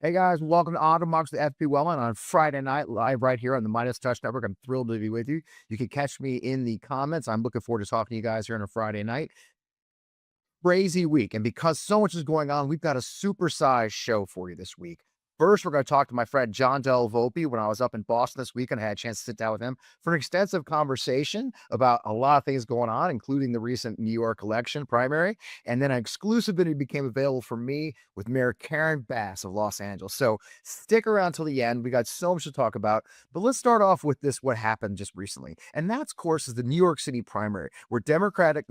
Hey guys, welcome to Unmarked, the FP Wellman on Friday night, live right here on the Midas Touch Network. I'm thrilled to be with you. You can catch me in the comments. I'm looking forward to talking to you guys here on a Friday night. Crazy week. And because so much is going on, we've got a supersized show for you this week. First, we're going to talk to my friend John Della Volpe. When I was up in Boston this weekend, I had a chance to sit down with him for an extensive conversation about a lot of things going on, including the recent New York election primary. And then an exclusivity became available for me with Mayor Karen Bass of Los Angeles. So stick around till the end. We got so much to talk about. But let's start off with this, what happened just recently. And that's, of course, is the New York City primary, where Democratic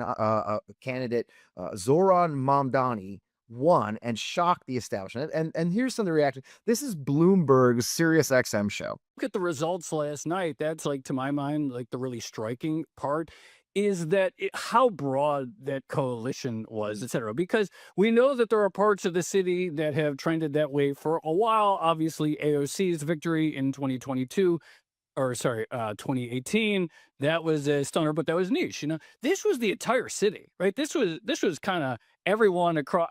candidate Zohran Mamdani won and shocked the establishment. And here's some of the reaction. This is Bloomberg's Sirius XM show. Look at the results last night. That's like, to my mind, like the really striking part is that how broad that coalition was, et cetera. Because we know that there are parts of the city that have trended that way for a while. Obviously, AOC's victory in 2022 or sorry, 2018, that was a stunner, but that was niche. This was the entire city, right? This was kind of everyone across,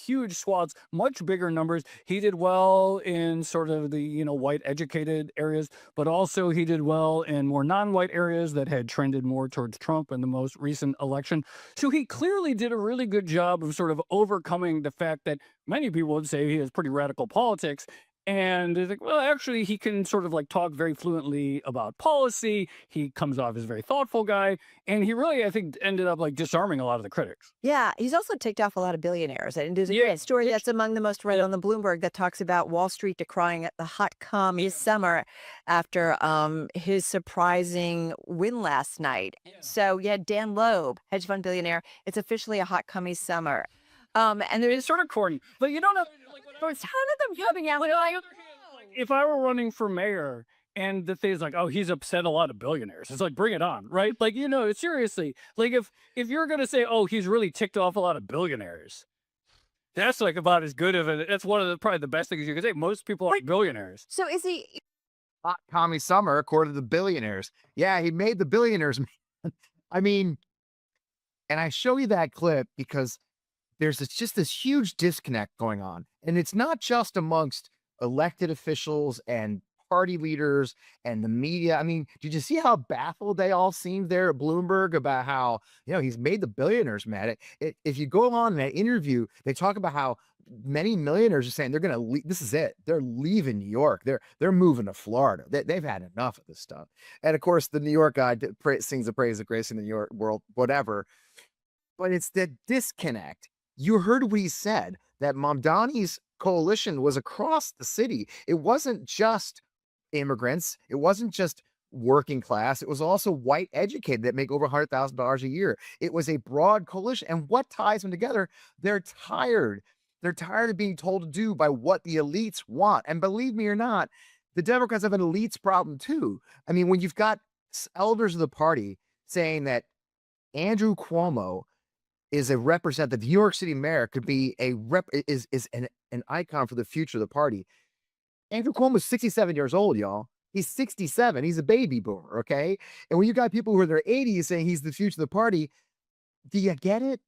huge swaths, much bigger numbers. He did well in sort of the, white educated areas, but also he did well in more non-white areas that had trended more towards Trump in the most recent election. So he clearly did a really good job of sort of overcoming the fact that many people would say he has pretty radical politics. And it's like, well, actually, he can sort of like talk very fluently about policy. He comes off as a very thoughtful guy. And he really, I think, ended up like disarming a lot of the critics. Yeah, he's also ticked off a lot of billionaires. And there's a great story that's among the most read on the Bloomberg that talks about Wall Street decrying the hot come this summer after his surprising win last night. So you had Dan Loeb, hedge fund billionaire. It's officially a hot come summer. And It's sort of corny, but you don't know. there's a ton of them coming out. If I were running for mayor and the thing's like, oh, he's upset a lot of billionaires, it's like, bring it on, right? Like, seriously, like if you're going to say, oh, he's really ticked off a lot of billionaires, that's like about as good of it. That's one of the probably the best things you can say. Most people are billionaires. So is he? Hot commie summer, according to the billionaires. Yeah, he made the billionaires. I mean, and I show you that clip because just this huge disconnect going on. And it's not just amongst elected officials and party leaders and the media. I mean, did you see how baffled they all seemed there at Bloomberg about how, he's made the billionaires mad? If you go on in that interview, they talk about how many millionaires are saying they're going to leave. This is it. They're leaving New York. They're moving to Florida. They've had enough of this stuff. And of course, the New York guy sings the praise of grace in the New York world, whatever. But it's the disconnect. You heard what he said, that Mamdani's coalition was across the city. It wasn't just immigrants. It wasn't just working class. It was also white educated that make over $100,000 a year. It was a broad coalition. And what ties them together? They're tired. They're tired of being told to do by what the elites want. And believe me or not, the Democrats have an elites problem too. I mean, when you've got elders of the party saying that Andrew Cuomo is a representative, the New York City mayor could be an icon for the future of the party. Andrew Cuomo is 67 years old, y'all. He's 67. He's a baby boomer, okay? And when you got people who are in their 80s saying he's the future of the party, do you get it?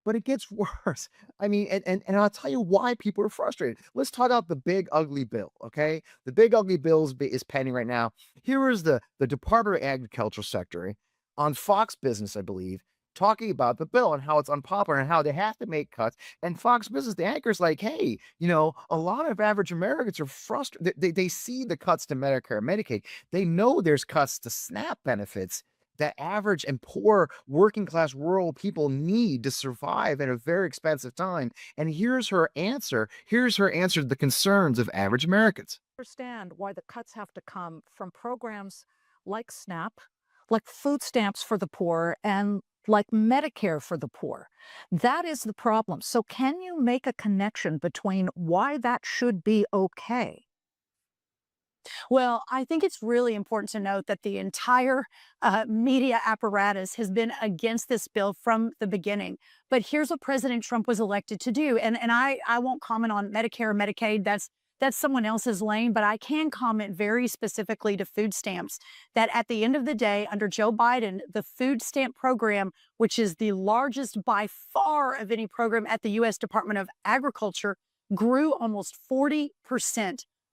But it gets worse. I mean, and I'll tell you why people are frustrated. Let's talk about the big ugly bill, okay? The big ugly bill is pending right now. Here is the Department of Agriculture Secretary on Fox Business, I believe, talking about the bill and how it's unpopular and how they have to make cuts. And Fox Business, the anchor's like, hey, a lot of average Americans are frustrated. They see the cuts to Medicare and Medicaid. They know there's cuts to SNAP benefits that average and poor working class rural people need to survive at a very expensive time. And here's her answer. Here's her answer to the concerns of average Americans. Understand why the cuts have to come from programs like SNAP, like food stamps for the poor, and like Medicare for the poor. That is the problem. So can you make a connection between why that should be okay? Well, I think it's really important to note that the entire media apparatus has been against this bill from the beginning. But here's what President Trump was elected to do. And I won't comment on Medicare or Medicaid. That's someone else's lane, but I can comment very specifically to food stamps that at the end of the day, under Joe Biden, the food stamp program, which is the largest by far of any program at the U.S. Department of Agriculture, grew almost 40%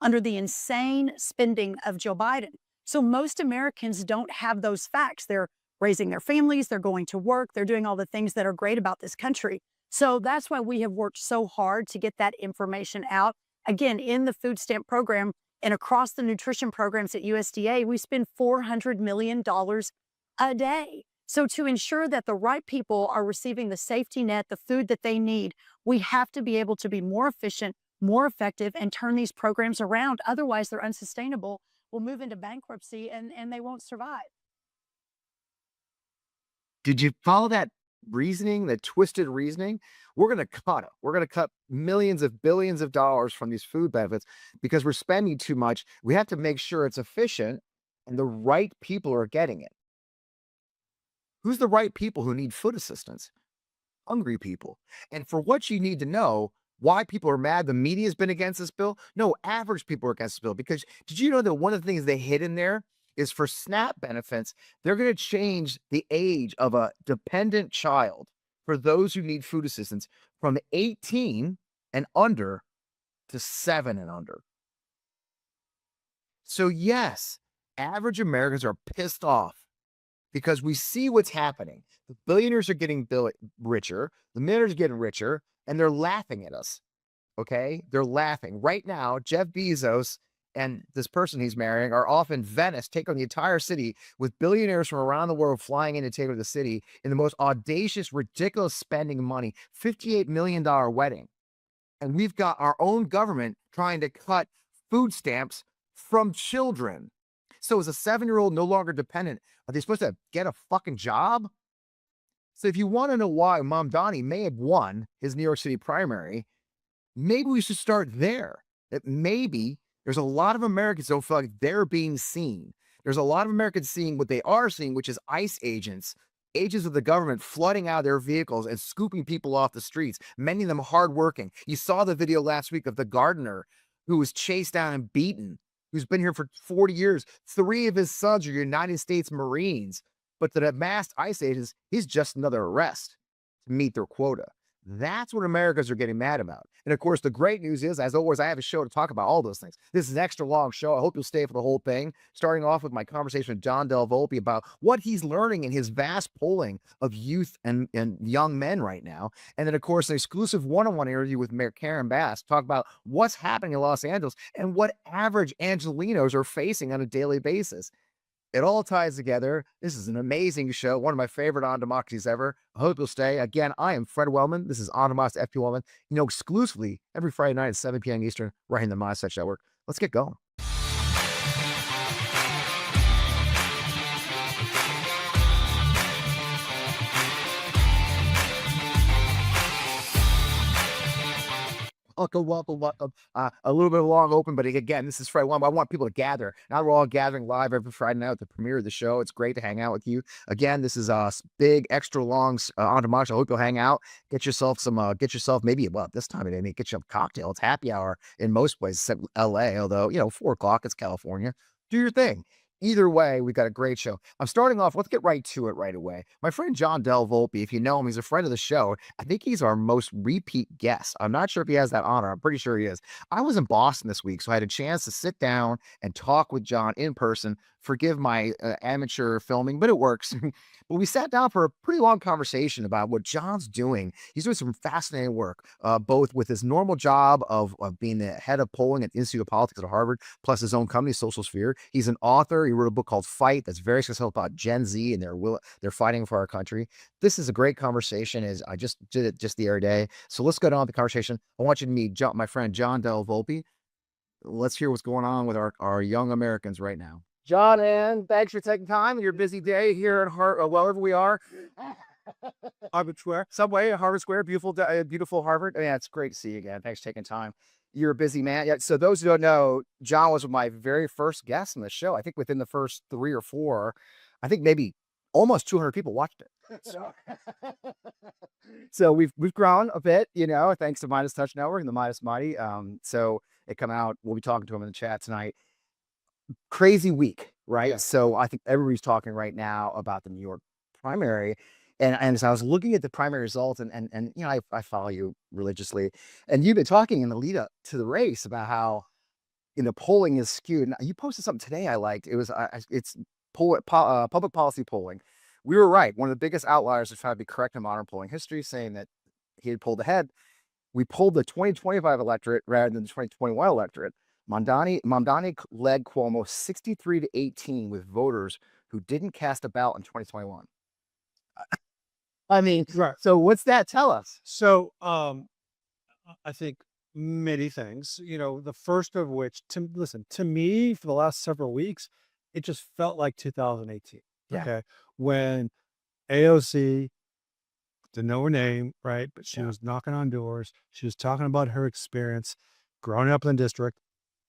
under the insane spending of Joe Biden. So most Americans don't have those facts. They're raising their families, they're going to work, they're doing all the things that are great about this country. So that's why we have worked so hard to get that information out. Again, in the food stamp program and across the nutrition programs at USDA, we spend $400 million a day. So to ensure that the right people are receiving the safety net, the food that they need, we have to be able to be more efficient, more effective, and turn these programs around. Otherwise, they're unsustainable. We'll move into bankruptcy and they won't survive. Did you follow that reasoning, that twisted reasoning? We're going to cut it. We're going to cut millions of billions of dollars from these food benefits because we're spending too much. We have to make sure it's efficient and the right people are getting it. Who's the right people who need food assistance? Hungry people. And for what you need to know, why people are mad, the media has been against this bill. No, average people are against this bill. Because did you know that one of the things they hid in there is for SNAP benefits, they're going to change the age of a dependent child for those who need food assistance from 18 and under to 7 and under. So yes, average Americans are pissed off because we see what's happening. The billionaires are getting richer, the millionaires are getting richer, and they're laughing at us. Okay? They're laughing. Right now, Jeff Bezos and this person he's marrying are off in Venice, take on the entire city with billionaires from around the world flying in to take over the city in the most audacious, ridiculous spending money, $58 million wedding. And we've got our own government trying to cut food stamps from children. So is a 7-year-old no longer dependent? Are they supposed to get a fucking job? So if you want to know why Mamdani may have won his New York City primary, maybe we should start there. That maybe there's a lot of Americans who don't feel like they're being seen. There's a lot of Americans seeing what they are seeing, which is ICE agents of the government flooding out their vehicles and scooping people off the streets, many of them hardworking. You saw the video last week of the gardener who was chased down and beaten, who's been here for 40 years. 3 of his sons are United States Marines, but the masked ICE agents, he's just another arrest to meet their quota. That's what Americans are getting mad about. And of course, the great news is, as always, I have a show to talk about all those things. This is an extra long show. I hope you'll stay for the whole thing, starting off with my conversation with John Della Volpe about what he's learning in his vast polling of youth and young men right now. And then, of course, an exclusive one-on-one interview with Mayor Karen Bass, talk about what's happening in Los Angeles and what average Angelinos are facing on a daily basis. It all ties together. This is an amazing show, one of my favorite On Democracies ever. I hope you'll stay. Again, I am Fred Wellman. This is On Democracy FP Wellman, exclusively every Friday night at 7 p.m. Eastern, right in the Mindset Network. Let's get going. Welcome. A little bit of long open, but again, this is Friday one. I want people to gather. Now we're all gathering live every Friday night at the premiere of the show. It's great to hang out with you. Again, this is a big, extra long On Democracy. I hope you'll hang out. Get yourself maybe, this time of day, get you a cocktail. It's happy hour in most places except LA, although, 4 o'clock, it's California. Do your thing. Either way, we've got a great show. I'm starting off. Let's get right to it right away. My friend John Della Volpe, if you know him, he's a friend of the show. I think he's our most repeat guest. I'm not sure if he has that honor. I'm pretty sure he is. I was in Boston this week, so I had a chance to sit down and talk with John in person. Forgive my amateur filming, but it works. But we sat down for a pretty long conversation about what John's doing. He's doing some fascinating work, both with his normal job of being the head of polling at the Institute of Politics at Harvard, plus his own company, SocialSphere. He's an author. He wrote a book called Fight that's very successful about Gen Z and they're fighting for our country. This is a great conversation. I just did it just the other day. So let's go down with the conversation. I want you to meet my friend John Della Volpe. Let's hear what's going on with our young Americans right now. John, and thanks for taking time in your busy day here at wherever we are. Harvard Square. Subway, Harvard Square, beautiful Harvard. Yeah, it's great to see you again. Thanks for taking time. You're a busy man. Yeah. So those who don't know, John was my very first guest on the show. I think within the first 3 or 4, I think maybe almost 200 people watched it. So we've grown a bit, thanks to Midas Touch Network and the Midas Mighty. So it come out. We'll be talking to him in the chat tonight. Crazy week, right? Yeah. So I think everybody's talking right now about the New York primary. And as I was looking at the primary results, and you know, I follow you religiously, and you've been talking in the lead up to the race about how, you know, polling is skewed. And you posted something today I liked. It was it's public policy polling. We were right. One of the biggest outliers is trying to be correct in modern polling history, saying that he had pulled ahead. We pulled the 2025 electorate rather than the 2021 electorate. Mamdani led Cuomo 63-18 with voters who didn't cast a ballot in 2021. I mean, Right. so what's that tell us? So I think many things, you know, the first of which, to me, for the last several weeks, it just felt like 2018. Yeah. Okay. When AOC, didn't know her name, right? But she was knocking on doors. She was talking about her experience growing up in the district,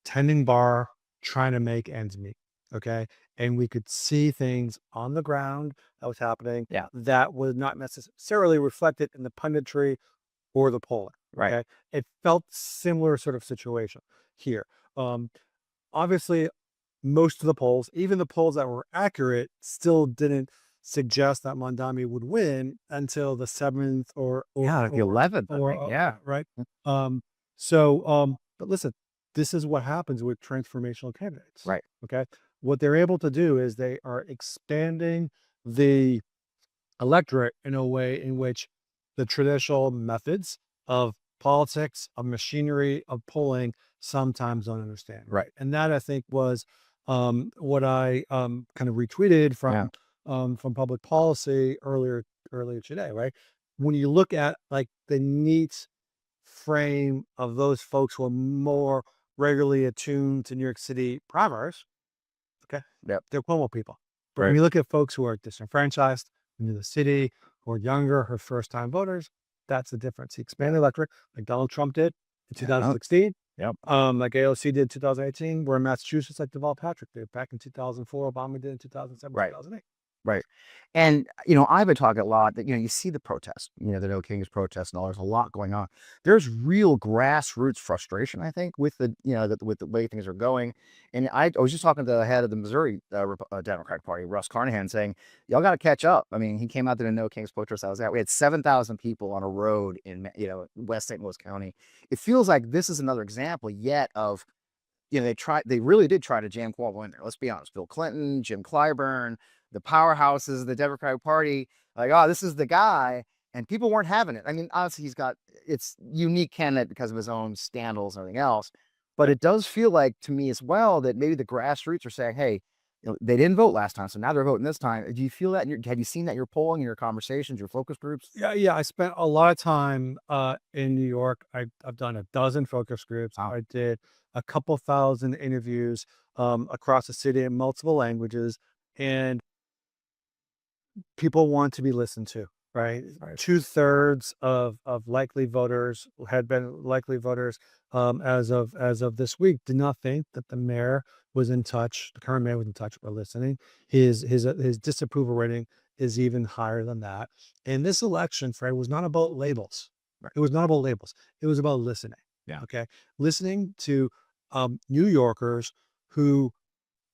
tending bar, trying to make ends meet. Okay. And we could see things on the ground that was happening that was not necessarily reflected in the punditry or the polling. Right. Okay. It felt similar sort of situation here. Obviously, most of the polls, even the polls that were accurate, still didn't suggest that Mamdani would win until the 7th or the 11th. right. But listen, this is what happens with transformational candidates. Right. Okay. What they're able to do is they are expanding the electorate in a way in which the traditional methods of politics, of machinery, of polling sometimes don't understand. Right. And that, I think, was what I kind of retweeted from public policy earlier today, right? When you look at like the neat frame of those folks who are more regularly attuned to New York City primaries, okay, they're Cuomo people. But when you look at folks who are disenfranchised into the city, who are younger, who are first-time voters, that's the difference. He expanded the electorate like Donald Trump did in 2016. Yep. Like AOC did in 2018. We're in Massachusetts like Deval Patrick did back in 2004. Obama did in 2007, 2008. Right. And, you know, I've been talking a lot that, you know, you see the protests, you know, the No Kings protests and all, there's a lot going on. There's real grassroots frustration, I think, with the, you know, with the way things are going. And I was just talking to the head of the Missouri Democratic Party, Russ Carnahan, saying, y'all got to catch up. I mean, he came out to the No Kings protest I was at. We had 7,000 people on a road in, you know, West St. Louis County. It feels like this is another example yet of, you know, they really did try to jam Cuomo in there. Let's be honest. Bill Clinton, Jim Clyburn, the powerhouses of the Democratic Party, like, oh, this is the guy. And people weren't having it. I mean, obviously it's unique candidate because of his own scandals and everything else. But it does feel like to me as well that maybe the grassroots are saying, hey, you know, they didn't vote last time, so now they're voting this time. Do you feel that? Have you seen that in your polling, in your conversations, your focus groups? Yeah. I spent a lot of time in New York. I've done a dozen focus groups. Wow. I did a couple thousand interviews across the city in multiple languages, and people want to be listened to, right? 2/3 of likely voters had been likely voters as of this week did not think that the mayor was in touch. The current mayor was in touch or listening. His disapproval rating is even higher than that. And this election, Fred, was not about labels. Right. It was not about labels. It was about listening. Yeah. Okay. Listening to New Yorkers who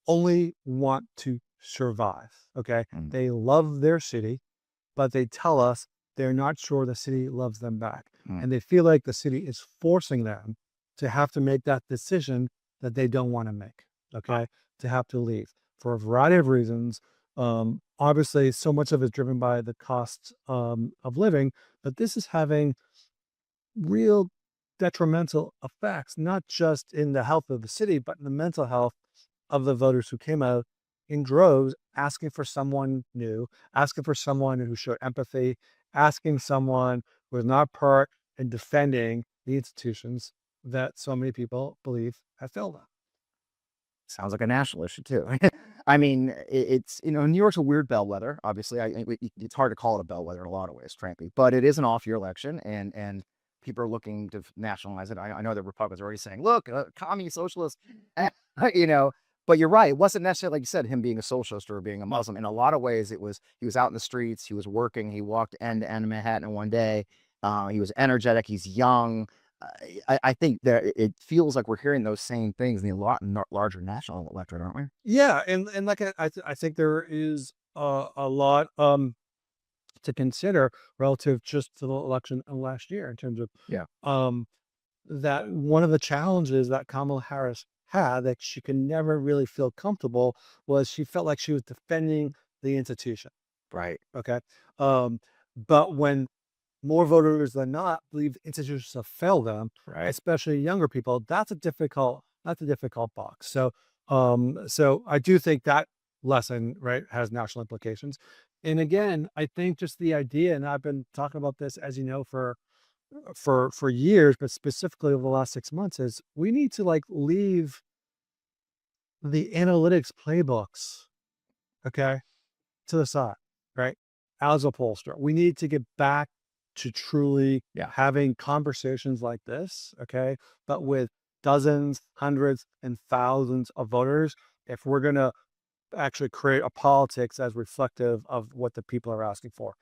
only want to survive. Okay. They love their city, but they tell us they're not sure the city loves them back. And they feel like the city is forcing them to have to make that decision that they don't want to make. Okay. To have to leave for a variety of reasons. Obviously, so much of it is driven by the cost of living, but this is having real detrimental effects, not just in the health of the city, but in the mental health of the voters who came out in droves, asking for someone new, asking for someone who showed empathy, asking someone who was not part in defending the institutions that so many people believe have failed them. Sounds like a national issue too. I mean, it's, you know, New York's a weird bellwether. Obviously, it's hard to call it a bellwether in a lot of ways, frankly, but it is an off-year election, and people are looking to nationalize it. I know the Republicans are already saying, look, commie socialist, you know. But you're right. It wasn't necessarily, like you said, him being a socialist or being a Muslim. In a lot of ways, he was out in the streets. He was working. He walked end to end of Manhattan in one day. He was energetic. He's young. I think that it feels like we're hearing those same things in the larger national electorate, aren't we? Yeah, and like I think there is a lot. to consider relative just to the election of last year in terms of Yeah. that one of the challenges that Kamala Harris had that she could never really feel comfortable was she felt like she was defending the institution. Right. Okay. But when more voters than not believe institutions have failed them, Right. especially younger people, that's a difficult box. So I do think that lesson, right, has national implications. And again, I think just the idea, and I've been talking about this, as you know, for years, but specifically over the last 6 months, is we need to like leave the analytics playbooks, okay, to the side, right? As a pollster, we need to get back to truly having conversations like this, okay, but with dozens, hundreds, and thousands of voters, if we're going to actually create a politics as reflective of what the people are asking for.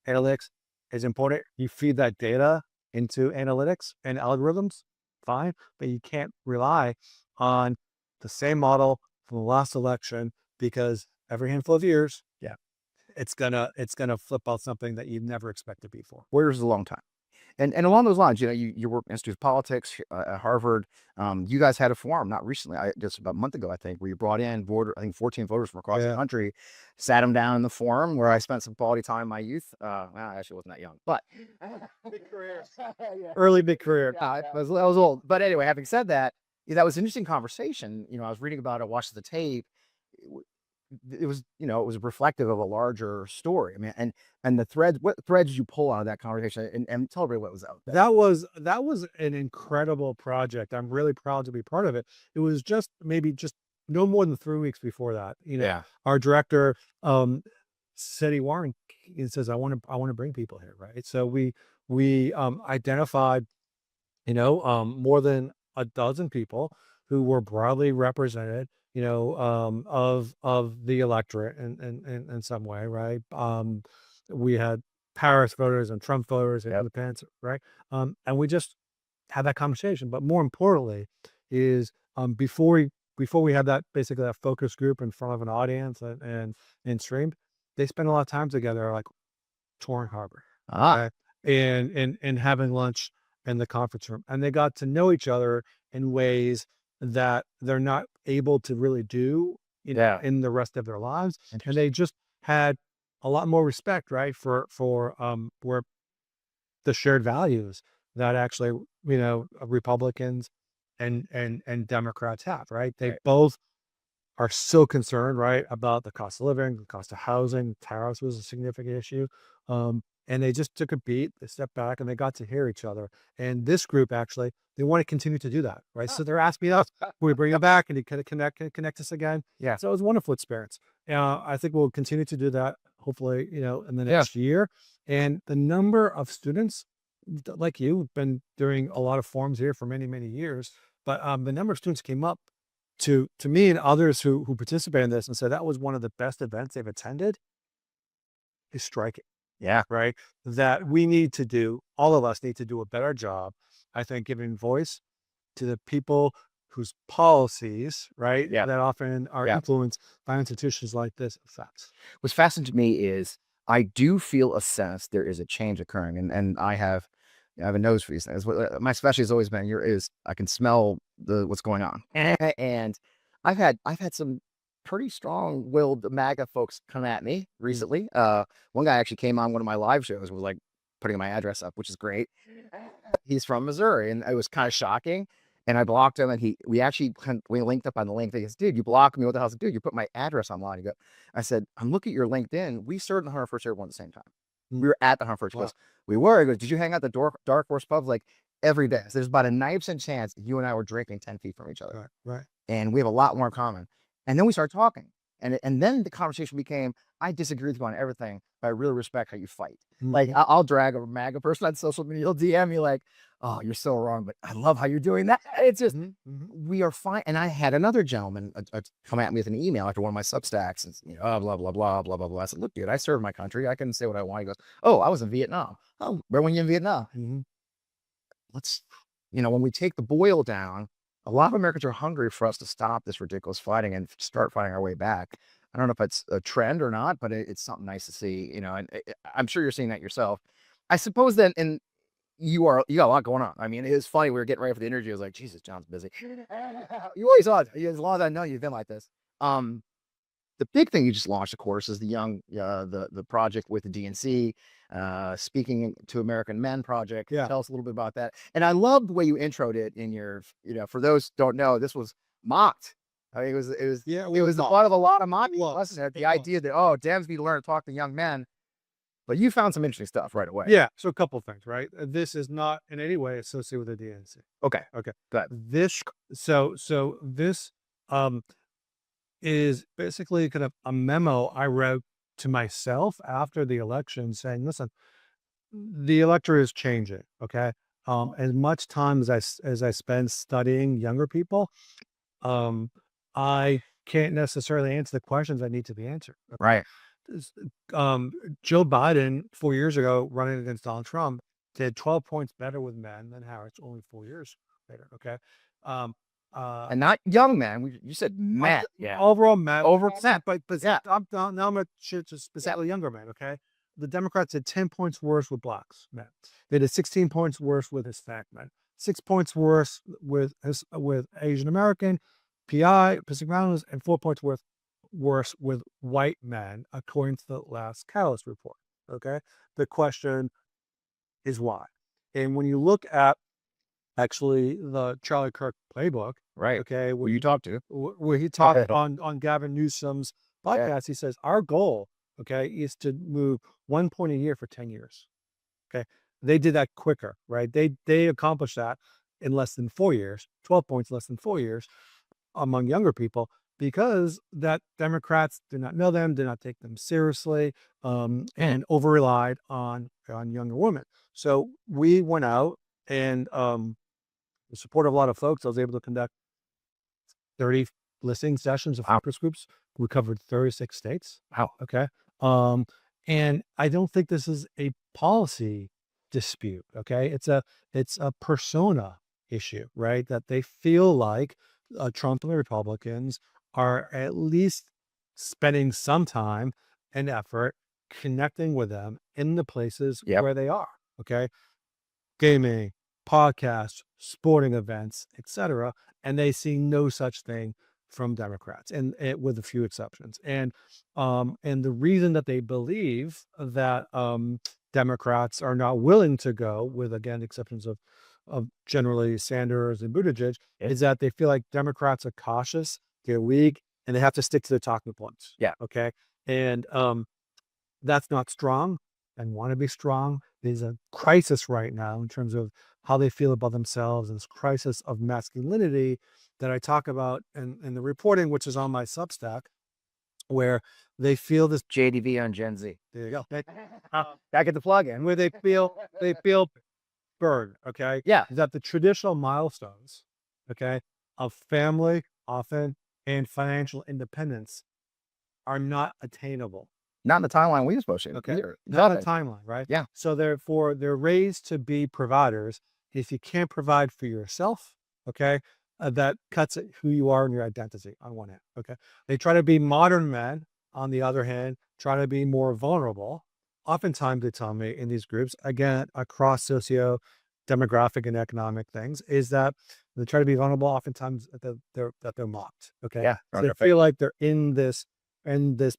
Analytics is important. You feed that data into analytics and algorithms, fine, but you can't rely on the same model from the last election, because every handful of years, it's gonna flip out something that you never expected before. 4 years is a long time. And along those lines, you work in Institute of Politics at Harvard. You guys had a forum, not recently, just about a month ago, I think, where you brought in 14 voters from across the country, sat them down in the forum where I spent some quality time in my youth. Well, I actually wasn't that young, but Big career. Early big career. yeah, I was old. But anyway, having said that, that was an interesting conversation. I was reading about it, watched the tape. It was, it was reflective of a larger story. I mean, and the threads, what threads did you pull out of that conversation, and tell everybody what was out there? That was an incredible project. I'm really proud to be part of it. It was just maybe just no more than 3 weeks before that. Our director said he says, I want to bring people here, right? So we identified, more than a dozen people who were broadly represented, of the electorate in some way, right? We had Paris voters and Trump voters and independents, right? And we just had that conversation. But more importantly is before we had that, basically that focus group in front of an audience and streamed, they spent a lot of time together, like touring Harbor, okay? and having lunch in the conference room, and they got to know each other in ways that they're not able to really do in the rest of their lives. And they just had a lot more respect, right, for where the shared values that actually, Republicans and Democrats have, right? They both are so concerned, right, about the cost of living, the cost of housing. Tariffs was a significant issue. And they just took a beat, they stepped back, and they got to hear each other. And this group, actually, they want to continue to do that, right? So they're asking us, can we bring them back and kind of connect us again? Yeah. So it was a wonderful experience. I think we'll continue to do that, hopefully, in the next year. And the number of students, like you, have been doing a lot of forums here for many, many years, but the number of students came up to me and others who participated in this and said that was one of the best events they've attended is striking. Yeah. Right. That all of us need to do a better job, I think, giving voice to the people whose policies, right, that often are influenced by institutions like this affects. What's fascinating to me is I do feel a sense there is a change occurring, and I have a nose for these things. My specialty has always been I can smell what's going on, and I've had some pretty strong-willed MAGA folks come at me recently. One guy actually came on one of my live shows, was like putting my address up, which is great. He's from Missouri, and it was kind of shocking. And I blocked him, and we linked up on the link. He goes, "Dude, you blocked me. What the hell?" I said, "Dude, you put my address online." I said, "I'm looking at your LinkedIn. We served in the 101st Airborne at the same time. We were at the 101st." He goes, "We were." He goes, "Did you hang out at the Dark Horse Pub?" Like every day. So there's about a 90% chance you and I were drinking 10 feet from each other. Right. And we have a lot more in common. And then we started talking. And then the conversation became, I disagree with you on everything, but I really respect how you fight. Like, I'll drag a MAGA person on social media. He'll DM me like, "Oh, you're so wrong, but I love how you're doing that." It's just, we are fine. And I had another gentleman come at me with an email after one of my Substacks and, blah, blah, blah, blah, blah, blah, blah. I said, "Look, dude, I served my country. I can say what I want." He goes, "Oh, I was in Vietnam." "Oh, where were you in Vietnam?" Let's, when we take the boil down, a lot of Americans are hungry for us to stop this ridiculous fighting and start fighting our way back. I don't know if it's a trend or not, but it's something nice to see, you know, and I'm sure you're seeing that yourself. I suppose that, and you got a lot going on. I mean, it was funny. We were getting ready for the interview. I was like, Jesus, John's busy. You always are. As long as I know you've been like this. The big thing you just launched, of course, is the project with the DNC, Speaking to American Men project. Yeah. Tell us a little bit about that. And I love the way you introed it in your, you know, for those who don't know, this was mocked. I mean, it was the butt of a lot of mock. The idea that, oh, Dems need to learn to talk to young men. But you found some interesting stuff right away. Yeah. So a couple of things, right? This is not in any way associated with the DNC. Okay. Okay. Go ahead. This is basically kind of a memo I wrote to myself after the election saying, listen, the electorate is changing. Okay. As much time as I spend studying younger people, I can't necessarily answer the questions that need to be answered. Okay? Right. Joe Biden 4 years ago running against Donald Trump did 12 points better with men than Harris only 4 years later. Okay. And not young men. You said men. Yeah. Overall men. Over but yeah. now I'm going to shit to specifically younger men. Okay. The Democrats did 10 points worse with blacks men. They did 16 points worse with Hispanic men. 6 points worse with Asian American, PI, Pacific Islanders, and 4 points worse with white men, according to the last Catalyst report. Okay. The question is why. And when you look at actually the Charlie Kirk playbook, right? Okay. Who you talk to? Where he talked on Gavin Newsom's podcast, He says, our goal, okay, is to move 1 point a year for 10 years. Okay. They did that quicker, right? They accomplished that in less than 4 years, 12 points less than 4 years among younger people, because that Democrats did not know them, did not take them seriously, and over relied on younger women. So we went out and the support of a lot of folks, I was able to conduct 30 listening sessions of focus groups. We covered 36 states. Wow. Okay. And I don't think this is a policy dispute. Okay. It's a persona issue, right? That they feel like Trump and the Republicans are at least spending some time and effort connecting with them in the places where they are. Okay. Gaming, podcasts, sporting events, etc. And they see no such thing from Democrats, and with a few exceptions. And the reason that they believe that Democrats are not willing to go, with again exceptions of generally Sanders and Buttigieg, is that they feel like Democrats are cautious, they're weak, and they have to stick to their talking points. Yeah. Okay. And that's not strong, and want to be strong. There's a crisis right now in terms of how they feel about themselves, and this crisis of masculinity that I talk about in the reporting, which is on my Substack, where they feel this JDV on Gen Z. There you go. Back at the plug-in. Where they feel burned. Okay. Yeah. That the traditional milestones, okay, of family, often, and financial independence are not attainable. Not in the timeline we were supposed to. Okay. Either. Not a timeline, right? Yeah. So therefore, they're raised to be providers. If you can't provide for yourself, okay, that cuts at who you are and your identity on one hand. Okay. They try to be modern men, on the other hand, try to be more vulnerable. Oftentimes, they tell me in these groups, again, across socio-demographic and economic things, is that they try to be vulnerable. Oftentimes, that they're mocked. Okay. Yeah. So they feel like they're in this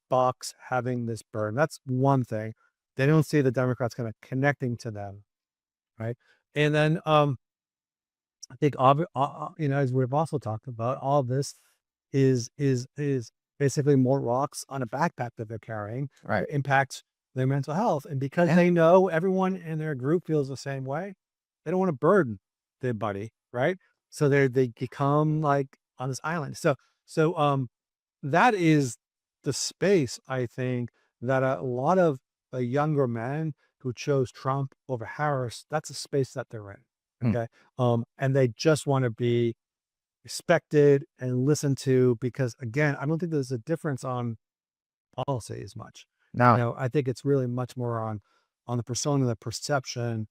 box, having this burden. That's one thing. They don't see the Democrats kind of connecting to them, right? And then I think as we've also talked about, all this is basically more rocks on a backpack that they're carrying. Right. That impacts their mental health, and because they know everyone in their group feels the same way, they don't want to burden their buddy, right? So they become like on this island. So that is the space, I think, that a lot of the younger men who chose Trump over Harris, that's a space that they're in. Okay. And they just want to be respected and listened to, because again, I don't think there's a difference on policy as much. No. I think it's really much more on the persona, the perception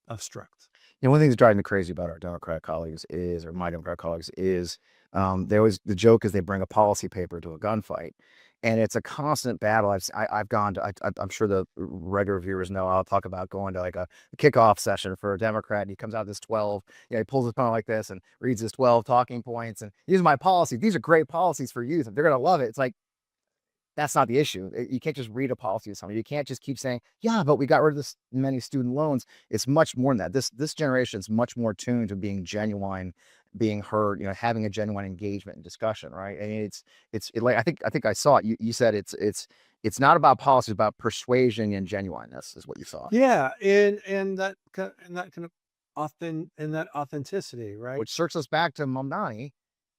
of strength. You know, one thing that's driving me crazy about our Democrat colleagues my Democrat colleagues is, the joke is they bring a policy paper to a gunfight. And it's a constant battle. I've gone to, I'm sure the regular viewers know, I'll talk about going to like a kickoff session for a Democrat, and he comes out this 12, he pulls his phone like this and reads his 12 talking points, and these are my policies. These are great policies for youth. They're going to love it. It's like, that's not the issue. You can't just read a policy to somebody. You can't just keep saying, yeah, but we got rid of this many student loans. It's much more than that. This generation is much more tuned to being genuine, being heard, having a genuine engagement and discussion, right? I mean, like, I think I saw it. You said it's not about policy, it's about persuasion and genuineness is what you saw. Yeah, and that kind of that authenticity, right? Which circles us back to Mamdani,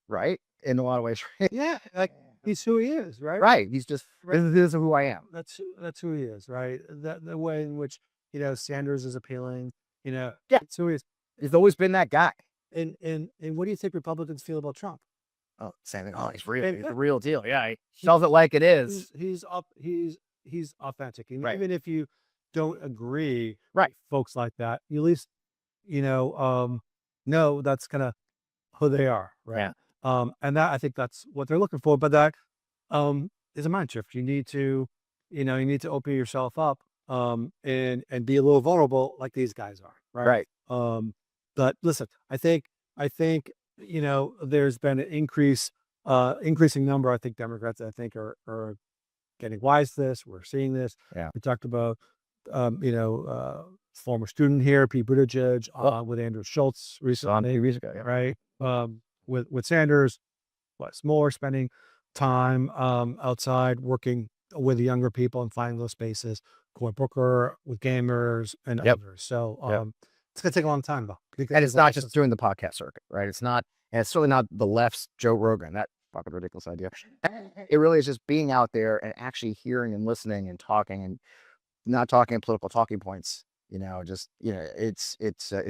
right? In a lot of ways. Yeah, like he's who he is, right? Right. He's just, Right. this is who I am. That's who he is, right? That the way in which Sanders is appealing, Yeah. it's who he is. He's always been that guy. And what do you think Republicans feel about Trump? Oh, same thing. Oh, he's real. And- He's the real deal. Yeah. He tells it like it is. He's authentic, and Right. even if you don't agree, Right. with folks like that, you at least know that's kind of who they are, right? Yeah. And that I think that's what they're looking for. But that is a mind shift. You need to open yourself up and be a little vulnerable like these guys are, right? Right. But listen, I think there's been an increasing number. I think Democrats are getting wise to this. We're seeing this. Yeah. We talked about former student here, Pete Buttigieg, with Andrew Schultz recently, 2 weeks ago. Yeah. right? With Sanders, Wes Moore spending time outside working with the younger people and finding those spaces. Cory Booker with gamers and Yep. others. So Yep. it's gonna take a long time though. And it's not just doing the podcast circuit, right? It's not, and it's certainly not the left's Joe Rogan, that fucking ridiculous idea. It really is just being out there and actually hearing and listening and talking, and not talking political talking points. It's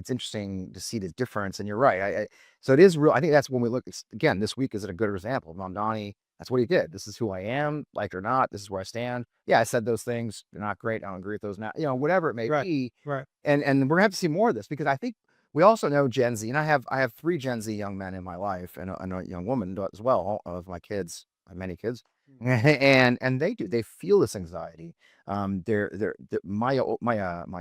interesting to see the difference. And you're right. So it is real. I think that's when we look again. This week is a good example. Mamdani, that's what he did. This is who I am, like or not. This is where I stand. Yeah, I said those things. They're not great. I don't agree with those now. Whatever it may be. Right. And we're gonna have to see more of this, because I think we also know Gen Z, and I have 3 Gen Z young men in my life, and a young woman as well, of my kids, many kids, and they feel this anxiety. My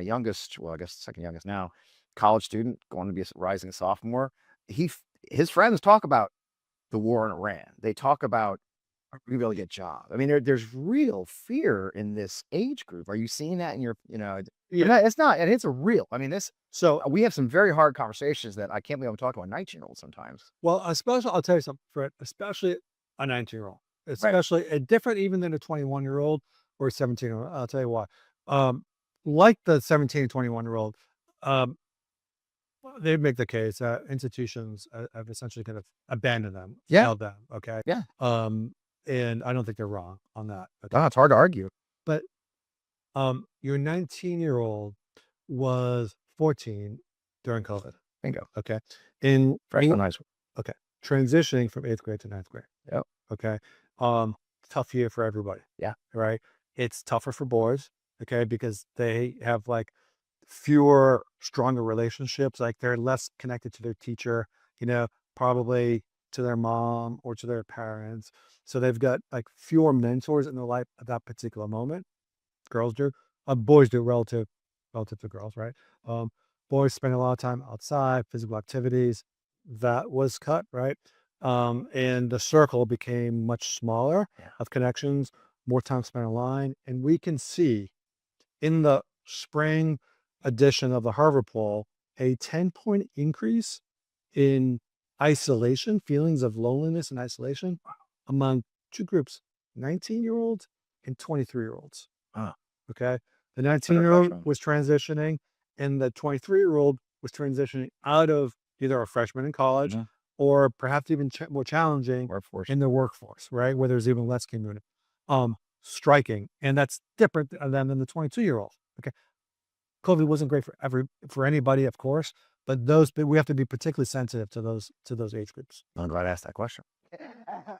youngest, well, I guess second youngest now, college student, going to be a rising sophomore. His friends talk about the war in Iran. They talk about, are we able to get jobs? I mean, there's real fear in this age group. Are you seeing that in your, it's not, and it's a real, I mean, so we have some very hard conversations that I can't believe I'm talking about 19-year-olds sometimes. Well, especially, I'll tell you something, Fred, especially a 19-year-old, especially different even than a 21-year-old or a 17-year-old. I'll tell you why. Like the 17 and 21-year-old, they make the case that institutions have essentially kind of abandoned them, failed them. Okay. Yeah. And I don't think they're wrong on that. Okay. Oh, it's hard to argue. But your 19-year-old was 14 during COVID. Bingo. Okay. Freshman high school. Okay. Transitioning from 8th grade to 9th grade. Yep. Okay. Tough year for everybody. Yeah. Right. It's tougher for boys. Okay. Because they have like fewer, stronger relationships. Like they're less connected to their teacher, probably to their mom or to their parents. So they've got like fewer mentors in their life at that particular moment. Girls do. Boys do relative to girls, right? Boys spend a lot of time outside, physical activities. That was cut, right? And the circle became much smaller of connections, more time spent online. And we can see in the spring edition of the Harvard poll, a 10-point increase in isolation, feelings of loneliness and isolation among 2 groups, 19-year-olds and 23-year-olds. Okay. The 19-year-old was transitioning, and the 23-year-old was transitioning out of either a freshman in college or perhaps even more challenging Workforce. in the workforce, right? Where there's even less community. Striking. And that's different than the 22-year-old. Okay. COVID wasn't great for anybody, of course, but we have to be particularly sensitive to those age groups. I'm glad I asked that question.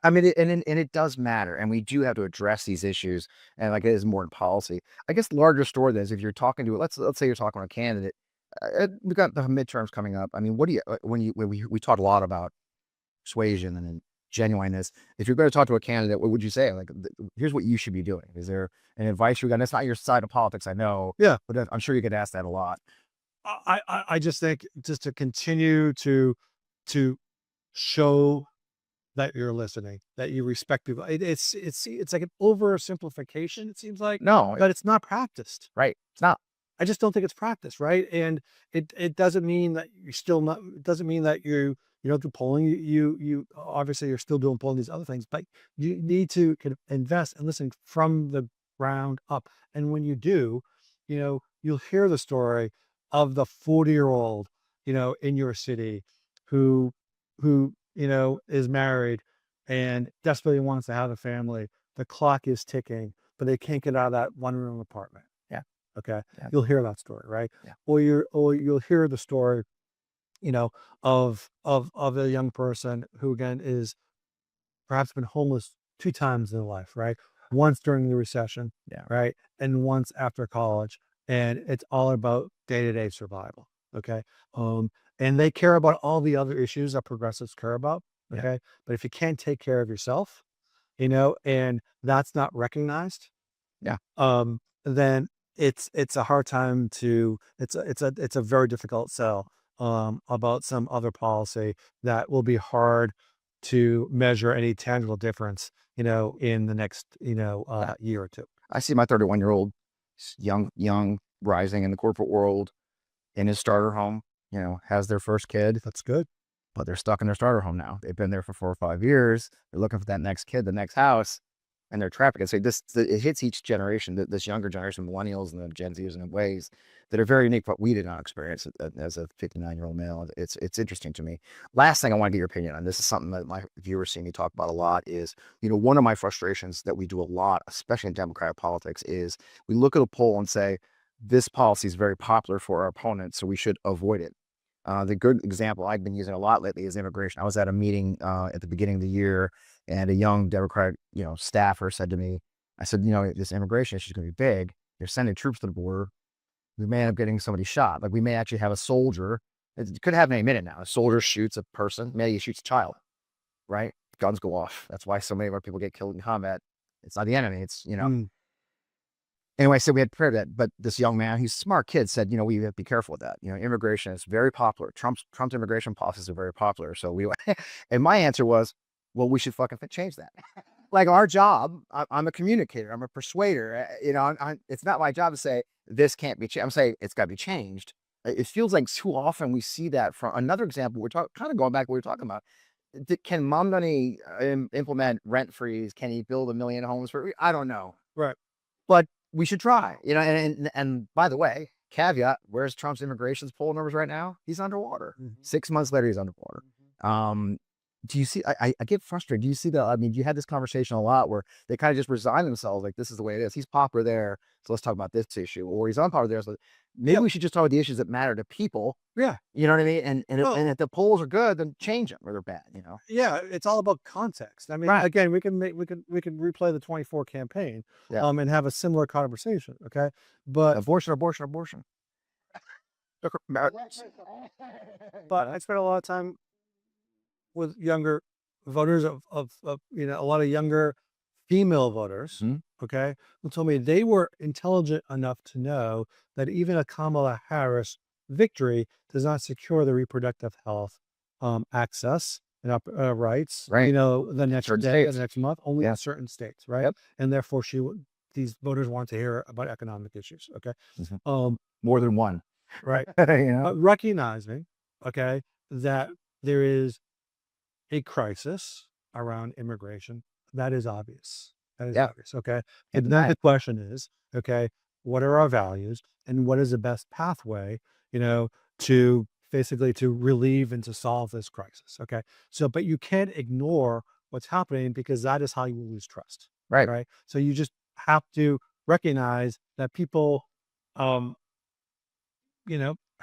I mean, it does matter, and we do have to address these issues, and like it is more in policy. I guess the larger story is if you're talking to let's say you're talking to a candidate, we've got the midterms coming up. I mean, what do you when we talked a lot about persuasion and genuineness. If you're going to talk to a candidate, what would you say? Like, here's what you should be doing. Is there an advice you got? That's not your side of politics, I know. Yeah. But I'm sure you get asked that a lot. I just think just to continue to show that you're listening, that you respect people. It's like an oversimplification, it seems like, No, but it's not practiced. right. It's not. I just don't think it's practiced, right? And it doesn't mean that you're still not. It doesn't mean that you don't do polling. You obviously you're still doing polling, these other things, but you need to kind of invest and listen from the ground up. And when you do, you'll hear the story of the 40-year-old, in your city who is married and desperately wants to have a family. The clock is ticking, but they can't get out of that one-room apartment. Yeah. Okay. Yeah. You'll hear that story, right? Yeah. Or you'll hear the story, of a young person who again is perhaps been homeless 2 times in their life, right? Once during the recession, Yeah. right? And once after college. And it's all about day-to-day survival. Okay. And they care about all the other issues that progressives care about. Yeah. Okay. But if you can't take care of yourself, and that's not recognized, Yeah. then it's a hard time to, it's a very difficult sell, about some other policy that will be hard to measure any tangible difference, in the next, year or two. I see my 31-year-old, young, rising in the corporate world, in his starter home, has their first kid. That's good. But they're stuck in their starter home now. They've been there for 4 or 5 years. They're looking for that next kid, the next house, and they're trapped. And so it hits each generation, this younger generation, millennials and the Gen Zers, in ways that are very unique, but we did not experience as a 59-year-old male. It's interesting to me. Last thing I want to get your opinion on, this is something that my viewers see me talk about a lot, is, one of my frustrations that we do a lot, especially in Democratic politics, is we look at a poll and say, this policy is very popular for our opponents, so we should avoid it. The good example I've been using a lot lately is immigration. I was at a meeting at the beginning of the year, and a young Democratic, staffer said to me, I said, this immigration issue is going to be big. You're sending troops to the border. We may end up getting somebody shot. Like, we may actually have a soldier. It could happen any minute now. A soldier shoots a person. Maybe he shoots a child, right? Guns go off. That's why so many of our people get killed in combat. It's not the enemy. It's, Anyway, so we had prayer that, but this young man, he's a smart kid, said, we have to be careful with that. Immigration is very popular. Trump's immigration policies are very popular. So and my answer was, well, we should fucking change that. Like, our job, I'm a communicator, I'm a persuader. It's not my job to say this can't be changed. I'm saying it's got to be changed. It feels like too often we see that. From another example, we're kind of going back to what we were talking about. Can Mamdani implement rent freeze? Can he build 1 million homes I don't know. Right. But we should try, and by the way, caveat, where's Trump's immigration poll numbers right now? He's underwater. 6 months later, he's underwater. Do you see, I get frustrated. Do you see that? I mean, you had this conversation a lot where they kind of just resign themselves. Like, this is the way it is. He's popular there, so let's talk about this issue. Or he's unpopular there, so maybe we should just talk about the issues that matter to people. Yeah. You know what I mean? And if the polls are good, then change them, or they're bad, Yeah, it's all about context. I mean, Right. again, we can replay the 24 campaign, Yeah. and have a similar conversation. Okay. But Abortion. But I spent a lot of time with younger voters of a lot of younger female voters, Mhm. okay, who told me they were intelligent enough to know that even a Kamala Harris victory does not secure the reproductive health access and rights, Right. the next Certain day, states. the next month, only Yeah. in certain states, right? Yep. And therefore these voters want to hear about economic issues, okay? Mhm. More than one. Right. You Recognizing, okay, that there is a crisis around immigration. That is obvious. That is Yeah. obvious. Okay. Can't And then deny the it. question is, okay, what are our values and what is the best pathway, to basically to relieve and to solve this crisis? Okay. So, but you can't ignore what's happening because that is how you lose trust. Right. Right. So you just have to recognize that people,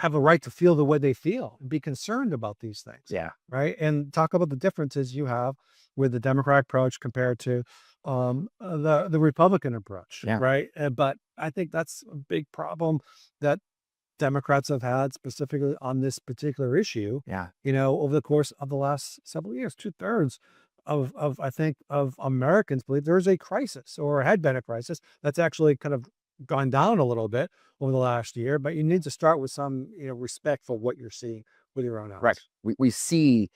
have a right to feel the way they feel and be concerned about these things. Yeah. Right. And talk about the differences you have with the Democratic approach compared to the Republican approach. Yeah. Right. But I think that's a big problem that Democrats have had specifically on this particular issue, Yeah. over the course of the last several years. 2/3 I think of Americans believe there's a crisis or had been a crisis that's actually kind of gone down a little bit over the last year. But you need to start with some, respect for what you're seeing with your own eyes. Right. We see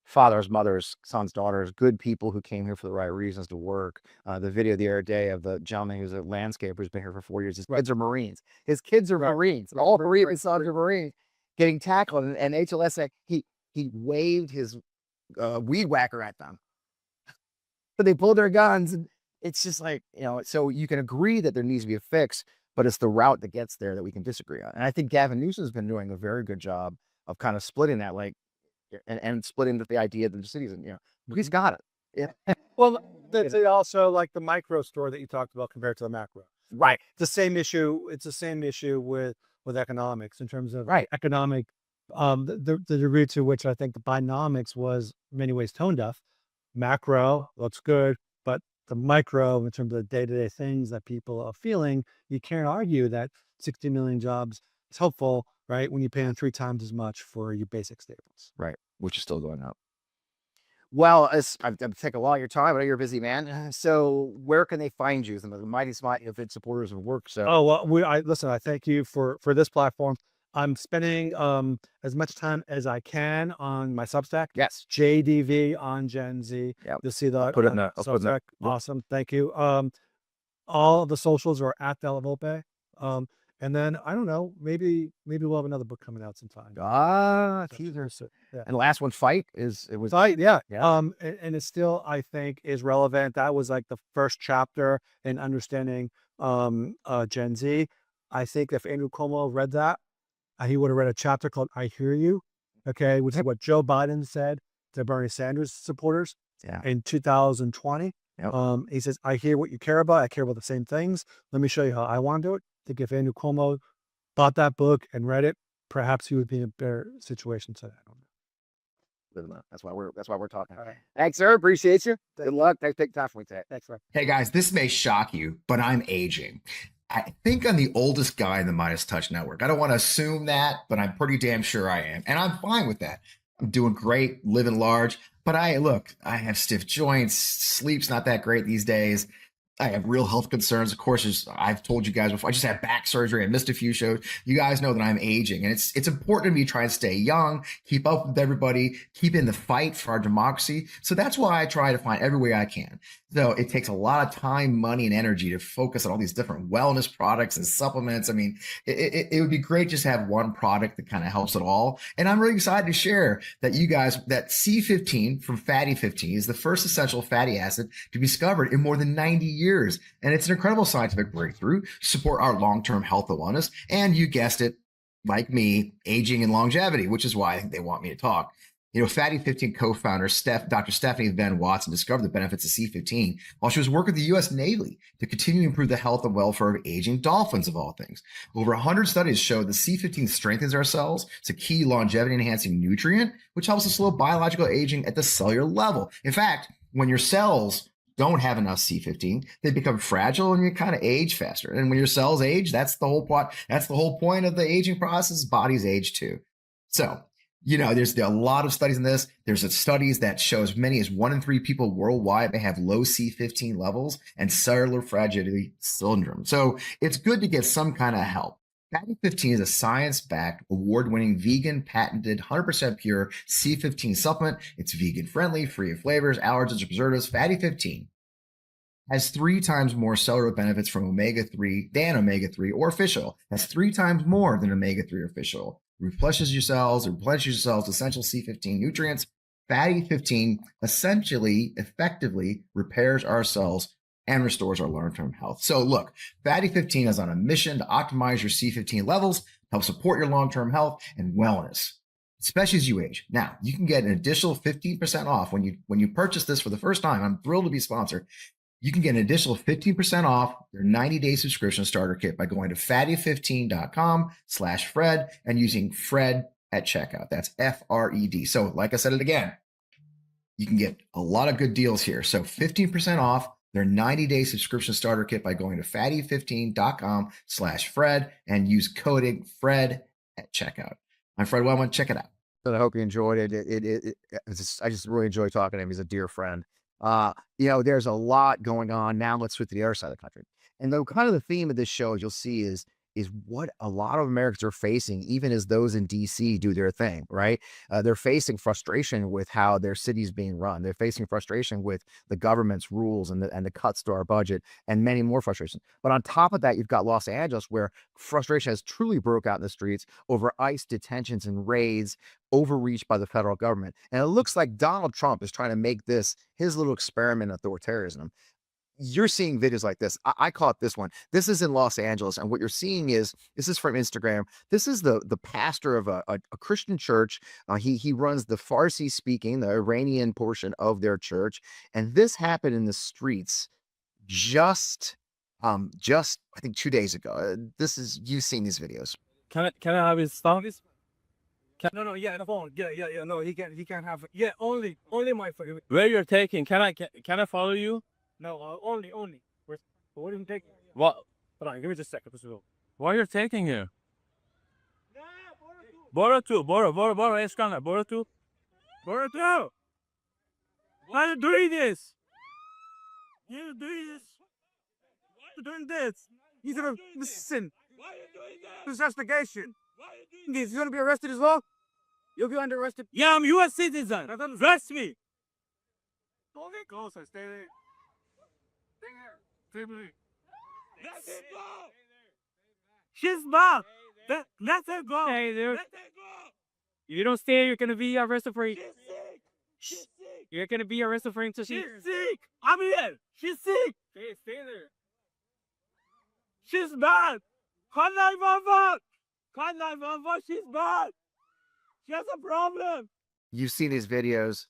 fathers, mothers, sons, daughters, good people who came here for the right reasons to work. The video the other day of the gentleman who's a landscaper who's been here for 4 years. His kids are Marines. His kids are Marines. And all three of his sons are Marines getting tackled. And HLS said he waved his weed whacker at them. But they pulled their guns. And it's just like, so you can agree that there needs to be a fix, but it's the route that gets there that we can disagree on. And I think Gavin Newsom's been doing a very good job of kind of splitting that, and splitting the idea that the cities, he's got it. Yeah. Well, that's also like the micro store that you talked about compared to the macro. Right. It's the same issue. It's the same issue with economics in terms of economic, the degree to which I think the Bidenomics was in many ways tone deaf. Macro looks good, but the micro in terms of the day-to-day things that people are feeling, you can't argue that 60 million jobs is helpful, right? When you're paying 3 times as much for your basic staples. Right. Which is still going up. Well, I've taken a lot of your time. I know you're a busy man. So where can they find you? Some of the Mighty Smart Fit supporters of work. So Listen, I thank you for this platform. I'm spending as much time as I can on my Substack. Yes. JDV on Gen Z. Yep. You'll see that. I'll put it in the Substack. Awesome. Thank you. All of the socials are at Della Volpe. And then I don't know, maybe we'll have another book coming out sometime. Teaser. Yeah. And the last one, Fight, Fight, yeah. Yeah. And it still, I think, is relevant. That was like the first chapter in understanding Gen Z. I think if Andrew Cuomo read that, he would have read a chapter called I Hear You, okay, which is what Joe Biden said to Bernie Sanders supporters in 2020. Yep. He says, I hear what you care about. I care about the same things. Let me show you how I want to do it. I think if Andrew Cuomo bought that book and read it, perhaps he would be in a better situation today. I don't know. That's why we're talking. All right. Thanks, sir. Appreciate you. Good luck. Thanks for taking time for me today. Thanks, Rick. Hey guys, this may shock you, but I'm aging. I think I'm the oldest guy in the Midas Touch network. I don't want to assume that, but I'm pretty damn sure I am. And I'm fine with that. I'm doing great, living large, but I have stiff joints. Sleep's not that great these days. I have real health concerns. Of course, as I've told you guys before, I just had back surgery. I missed a few shows. You guys know that I'm aging, and it's important to me to try and stay young, keep up with everybody, keep in the fight for our democracy. So that's why I try to find every way I can. So it takes a lot of time, money, and energy to focus on all these different wellness products and supplements. I mean, it would be great just to have one product that kind of helps it all. And I'm really excited to share that you guys, that C15 from Fatty 15 is the first essential fatty acid to be discovered in more than 90 years. And it's an incredible scientific breakthrough to support our long-term health and wellness. And you guessed it, like me, aging and longevity, which is why I think they want me to talk. Fatty 15 co-founder Dr. Stephanie Van Watson discovered the benefits of C15 while she was working with the U.S. Navy to continue to improve the health and welfare of aging dolphins, of all things. Over 100 studies show that C15 strengthens our cells. It's a key longevity-enhancing nutrient, which helps to slow biological aging at the cellular level. In fact, when your cells don't have enough C15, they become fragile and you kind of age faster. And when your cells age, that's the whole point. That's the whole point of the aging process. Bodies age too. So, there's a lot of studies in this. There's studies that show as many as 1 in 3 people worldwide may have low C15 levels and cellular fragility syndrome. So it's good to get some kind of help. Fatty 15 is a science-backed, award-winning, vegan, patented, 100% pure C15 supplement. It's vegan-friendly, free of flavors, allergens, or preservatives. Fatty 15 has 3 times more cellular benefits from omega-3 than omega-3 or fish oil. That's 3 times more than omega-3 or fish oil. Replenishes your cells essential C15 nutrients. Fatty 15 essentially, effectively repairs our cells and restores our long-term health. So look, Fatty 15 is on a mission to optimize your C15 levels, help support your long-term health and wellness, especially as you age. Now, you can get an additional 15% off when you purchase this for the first time. I'm thrilled to be sponsored. You can get an additional 15% off your 90-day subscription starter kit by going to fatty15.com/Fred and using Fred at checkout. That's FRED. So like I said it again, you can get a lot of good deals here. So 15% off their 90-day subscription starter kit by going to fatty15.com/Fred and use coding Fred at checkout. I'm Fred Wellman. Check it out. I hope you enjoyed it. I just really enjoy talking to him. He's a dear friend. There's a lot going on now. Let's switch to the other side of the country. And the kind of the theme of this show, as you'll see, is what a lot of Americans are facing, even as those in DC do their thing, right? They're facing frustration with how their city's being run. They're facing frustration with the government's rules and the cuts to our budget and many more frustrations. But on top of that, you've got Los Angeles, where frustration has truly broke out in the streets over ICE detentions and raids, overreach by the federal government. And it looks like Donald Trump is trying to make this his little experiment in authoritarianism. You're seeing videos like this. I caught this one. This is in Los Angeles, and what you're seeing is this is from Instagram. This is the pastor of a Christian church. He runs the Farsi speaking, the Iranian portion of their church, and this happened in the streets just I think 2 days ago. You've seen these videos. Can I have his phone? No, yeah, the phone. Yeah. No, he can't have it. Yeah, only my phone. Where you're taking? Can I follow you? No, only. What are you taking? What? Hold on, give me just a second. Why you're taking here? Bora two. Eskana. Bora two. Why are you doing this? You're doing this. He's gonna listen. Why are you doing that? This investigation. Why are you doing this? He's gonna be arrested as well. You'll be under arrested. Yeah, I'm U.S. citizen. Arrest me. Don't get closer. Stay there. Stay there. Let it go. She's back. Let her go. Hey, dude. Let her go. If you don't stay, you're gonna be arrested for. She's sick. She's sick. You're gonna be arrested for him. She's sick. I'm here. She's sick. Stay there. She's bad. Call 911. Call 911. She's bad. She has a problem. You've seen these videos.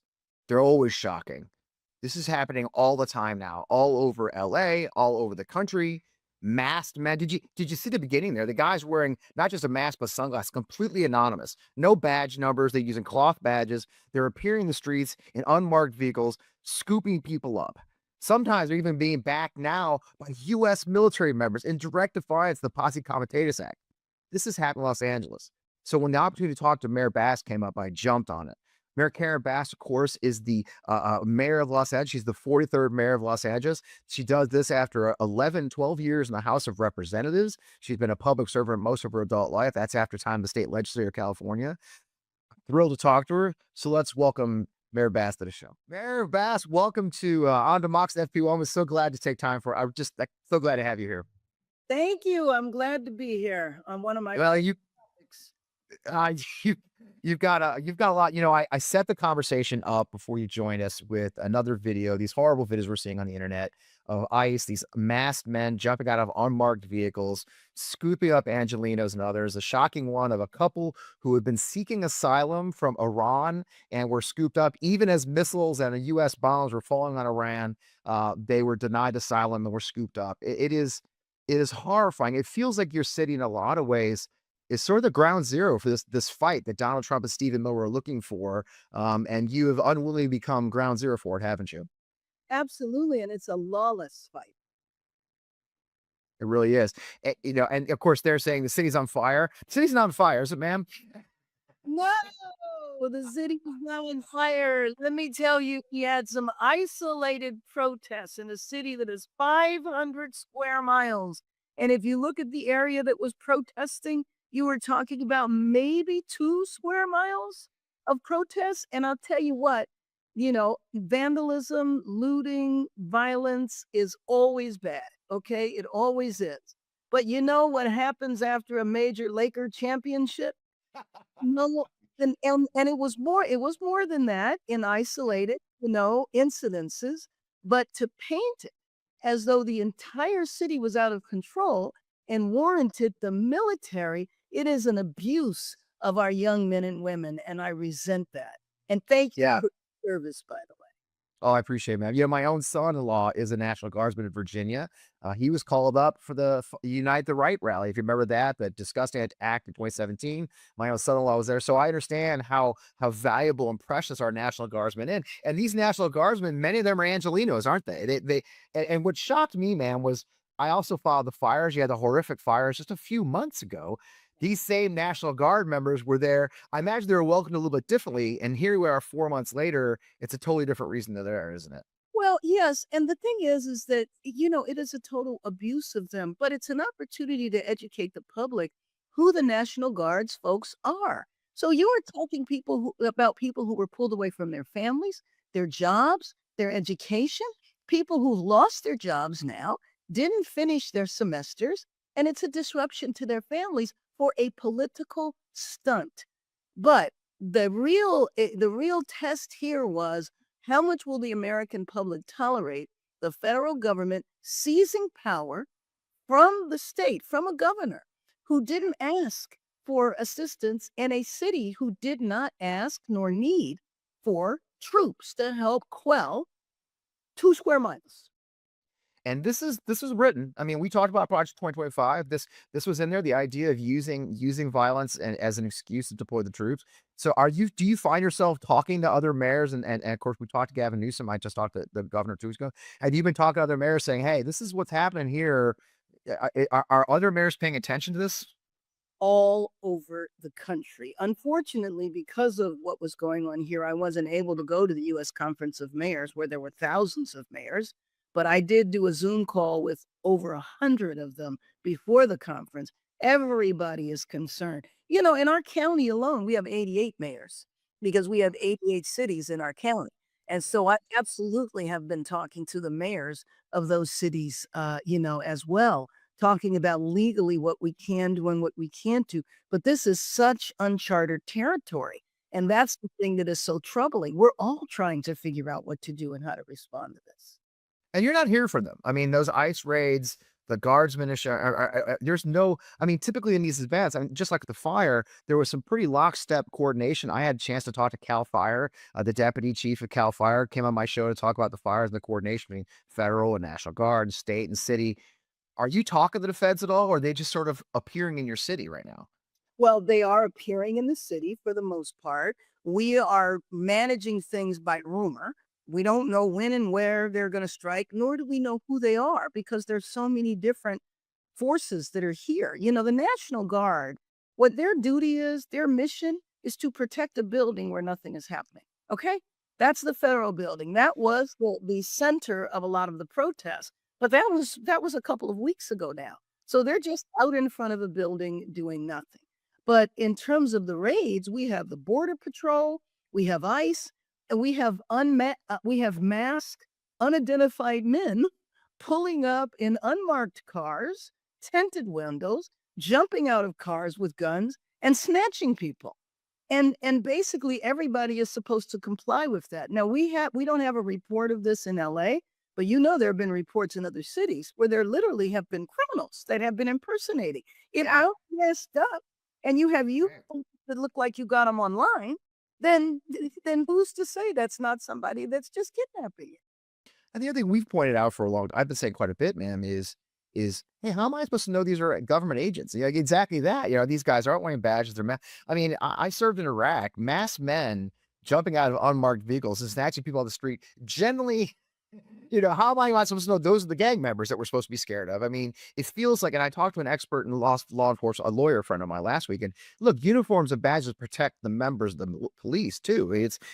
They're always shocking. This is happening all the time now, all over LA, all over the country. Masked men. Did you see the beginning there? The guy's wearing not just a mask, but sunglasses, completely anonymous. No badge numbers. They're using cloth badges. They're appearing in the streets in unmarked vehicles, scooping people up. Sometimes they're even being backed now by U.S. military members in direct defiance of the Posse Comitatus Act. This has happened in Los Angeles. So when the opportunity to talk to Mayor Bass came up, I jumped on it. Mayor Karen Bass, of course, is the mayor of Los Angeles. She's the 43rd mayor of Los Angeles. She does this after 12 years in the House of Representatives. She's been a public servant most of her adult life. That's after time in the state legislature of California. Thrilled to talk to her. So let's welcome Mayor Bass to the show. Mayor Bass, welcome to On Democracy FP1. I'm so glad to take time for it. I'm just so glad to have you here. Thank you. I'm glad to be here on one of my. Well, you've got a lot. I set the conversation up before you joined us with another video. These horrible videos we're seeing on the internet of ICE, these masked men jumping out of unmarked vehicles, scooping up Angelinos and others. A shocking one of a couple who had been seeking asylum from Iran and were scooped up even as missiles and U.S. bombs were falling on Iran. They were denied asylum and were scooped up. It is horrifying. It feels like your city in a lot of ways is sort of the ground zero for this fight that Donald Trump and Stephen Miller are looking for. And you have unwillingly become ground zero for it, haven't you? Absolutely. And it's a lawless fight. It really is. And of course they're saying the city's on fire. The city's not on fire, is it, ma'am? No, the city's not on fire. Let me tell you, he had some isolated protests in a city that is 500 square miles. And if you look at the area that was protesting, you were talking about maybe 2 square miles of protests. And I'll tell you what, vandalism, looting, violence is always bad. Okay. It always is. But you know what happens after a major Laker championship? No. And it was more than that in isolated, incidences, but to paint it as though the entire city was out of control and warranted the military, it is an abuse of our young men and women, and I resent that. And thank you for your service, by the way. Oh, I appreciate it, man. My own son-in-law is a National Guardsman in Virginia. He was called up for the Unite the Right rally. If you remember that disgusting act in 2017, my own son-in-law was there. So I understand how valuable and precious our National Guardsmen is. And these National Guardsmen, many of them are Angelinos, aren't they? And what shocked me, man, was I also followed the fires. You had the horrific fires just a few months ago. these same National Guard members were there. I imagine they were welcomed a little bit differently. And here we are 4 months later. It's a totally different reason they're there, isn't it? Well, yes, and the thing is that, it is a total abuse of them, but it's an opportunity to educate the public who the National Guard's folks are. So you are talking about people who were pulled away from their families, their jobs, their education, people who've lost their jobs now, didn't finish their semesters, and it's a disruption to their families for a political stunt. But the real test here was, how much will the American public tolerate the federal government seizing power from the state, from a governor who didn't ask for assistance, and a city who did not ask nor need for troops to help quell 2 square miles? And this was written. I mean, we talked about Project 2025. This was in there. The idea of using violence as an excuse to deploy the troops. So do you find yourself talking to other mayors, and of course we talked to Gavin Newsom. I just talked to the governor 2 weeks ago. Have you been talking to other mayors saying, hey, this is what's happening here? Are other mayors paying attention to this? All over the country. Unfortunately, because of what was going on here, I wasn't able to go to the U.S. Conference of Mayors, where there were thousands of mayors, but I did do a Zoom call with over 100 of them before the conference. Everybody is concerned. In our county alone, we have 88 mayors because we have 88 cities in our county. And so I absolutely have been talking to the mayors of those cities, as well, talking about legally what we can do and what we can't do. But this is such uncharted territory. And that's the thing that is so troubling. We're all trying to figure out what to do and how to respond to this. And you're not here for them. I mean, those ICE raids, the guardsmen there's no, I mean, typically in these events, I mean, just like the fire, there was some pretty lockstep coordination. I had a chance to talk to Cal Fire. The deputy chief of Cal Fire came on my show to talk about the fires and the coordination between federal and National Guard, state and city. Are you talking to the feds at all, or are they just sort of appearing in your city right now? Well, they are appearing in the city for the most part. We are managing things by rumor. We don't know when and where they're going to strike, nor do we know who they are, because there's so many different forces that are here. The National Guard, what their duty is, their mission is to protect a building where nothing is happening. Okay? That's the federal building. That was the center of a lot of the protests. But that was a couple of weeks ago now. So they're just out in front of a building doing nothing. But in terms of the raids, we have the Border Patrol, we have ICE, and we have masked, unidentified men pulling up in unmarked cars, tinted windows, jumping out of cars with guns and snatching people. And basically everybody is supposed to comply with that. Now we don't have a report of this in LA, but there have been reports in other cities where there literally have been criminals that have been impersonating. If I messed up and you have that look like you got them online, then who's to say that's not somebody that's just kidnapping you? And the other thing we've pointed out for a long time, I've been saying quite a bit, ma'am, is hey, how am I supposed to know these are government agents? Exactly that. These guys aren't wearing badges. I mean, I served in Iraq. Masked men jumping out of unmarked vehicles and snatching people on the street. Generally, how am I not supposed to know those are the gang members that we're supposed to be scared of? I mean, it feels like, and I talked to an expert in law enforcement, a lawyer friend of mine last week, and look, uniforms and badges protect the members of the police too.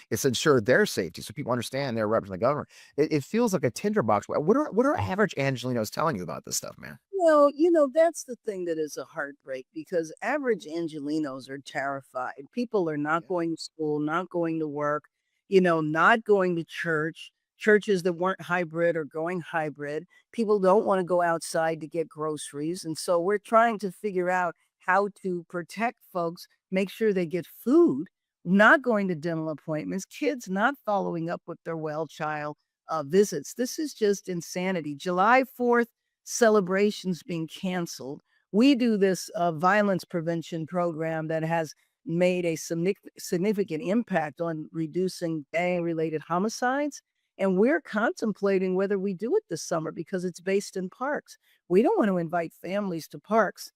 It's ensure their safety, so people understand they're representing the government. It feels like a tinderbox. What are average Angelinos telling you about this stuff, man? Well, that's the thing that is a heartbreak, because average Angelinos are terrified. People are not going to school, not going to work, not going to church. Churches that weren't hybrid are going hybrid. People don't want to go outside to get groceries. And so we're trying to figure out how to protect folks, make sure they get food, not going to dental appointments, kids not following up with their well child visits. This is just insanity. July 4th celebrations being canceled. We do this violence prevention program that has made a significant impact on reducing gang-related homicides. And we're contemplating whether we do it this summer because it's based in parks. We don't want to invite families to parks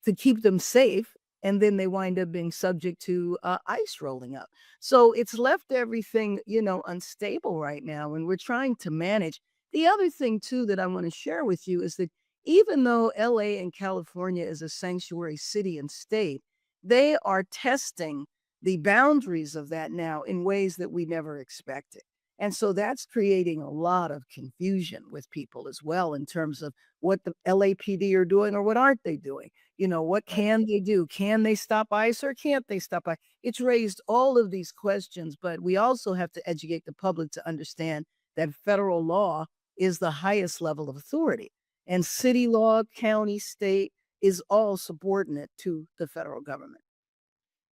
to keep them safe, and then they wind up being subject to ICE rolling up. So it's left everything, unstable right now, and we're trying to manage. The other thing, too, that I want to share with you is that even though LA and California is a sanctuary city and state, they are testing the boundaries of that now in ways that we never expected. And so that's creating a lot of confusion with people as well in terms of what the LAPD are doing or what aren't they doing. What can they do? Can they stop ICE or can't they stop ICE? It's raised all of these questions, but we also have to educate the public to understand that federal law is the highest level of authority. And city law, county, state is all subordinate to the federal government.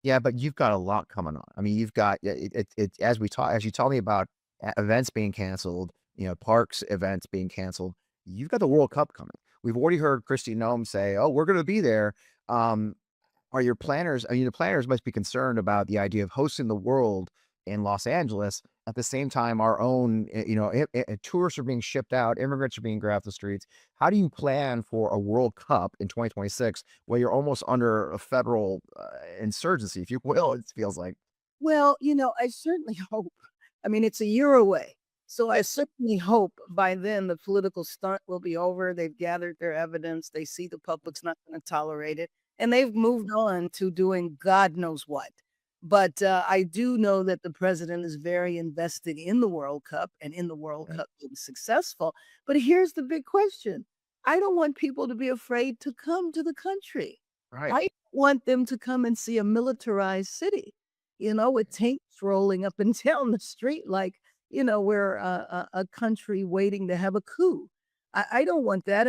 Yeah, but you've got a lot coming on. I mean, you've got as you told me about events being canceled, parks events being canceled. You've got the World Cup coming. We've already heard Kristi Noem say, "Oh, we're going to be there." Are your planners? I mean, the planners must be concerned about the idea of hosting the world in Los Angeles. At the same time, our own, tourists are being shipped out, immigrants are being grabbed off the streets. How do you plan for a World Cup in 2026 where you're almost under a federal insurgency, if you will? It feels like. Well, I certainly hope. I mean, it's a year away. So I certainly hope by then the political stunt will be over. They've gathered their evidence. They see the public's not going to tolerate it. And they've moved on to doing God knows what. But I do know that the president is very invested in the World Cup and in the World Cup being successful. But here's the big question. I don't want people to be afraid to come to the country. Right. I want them to come and see a militarized city, with tanks rolling up and down the street like, we're a country waiting to have a coup. I don't want that.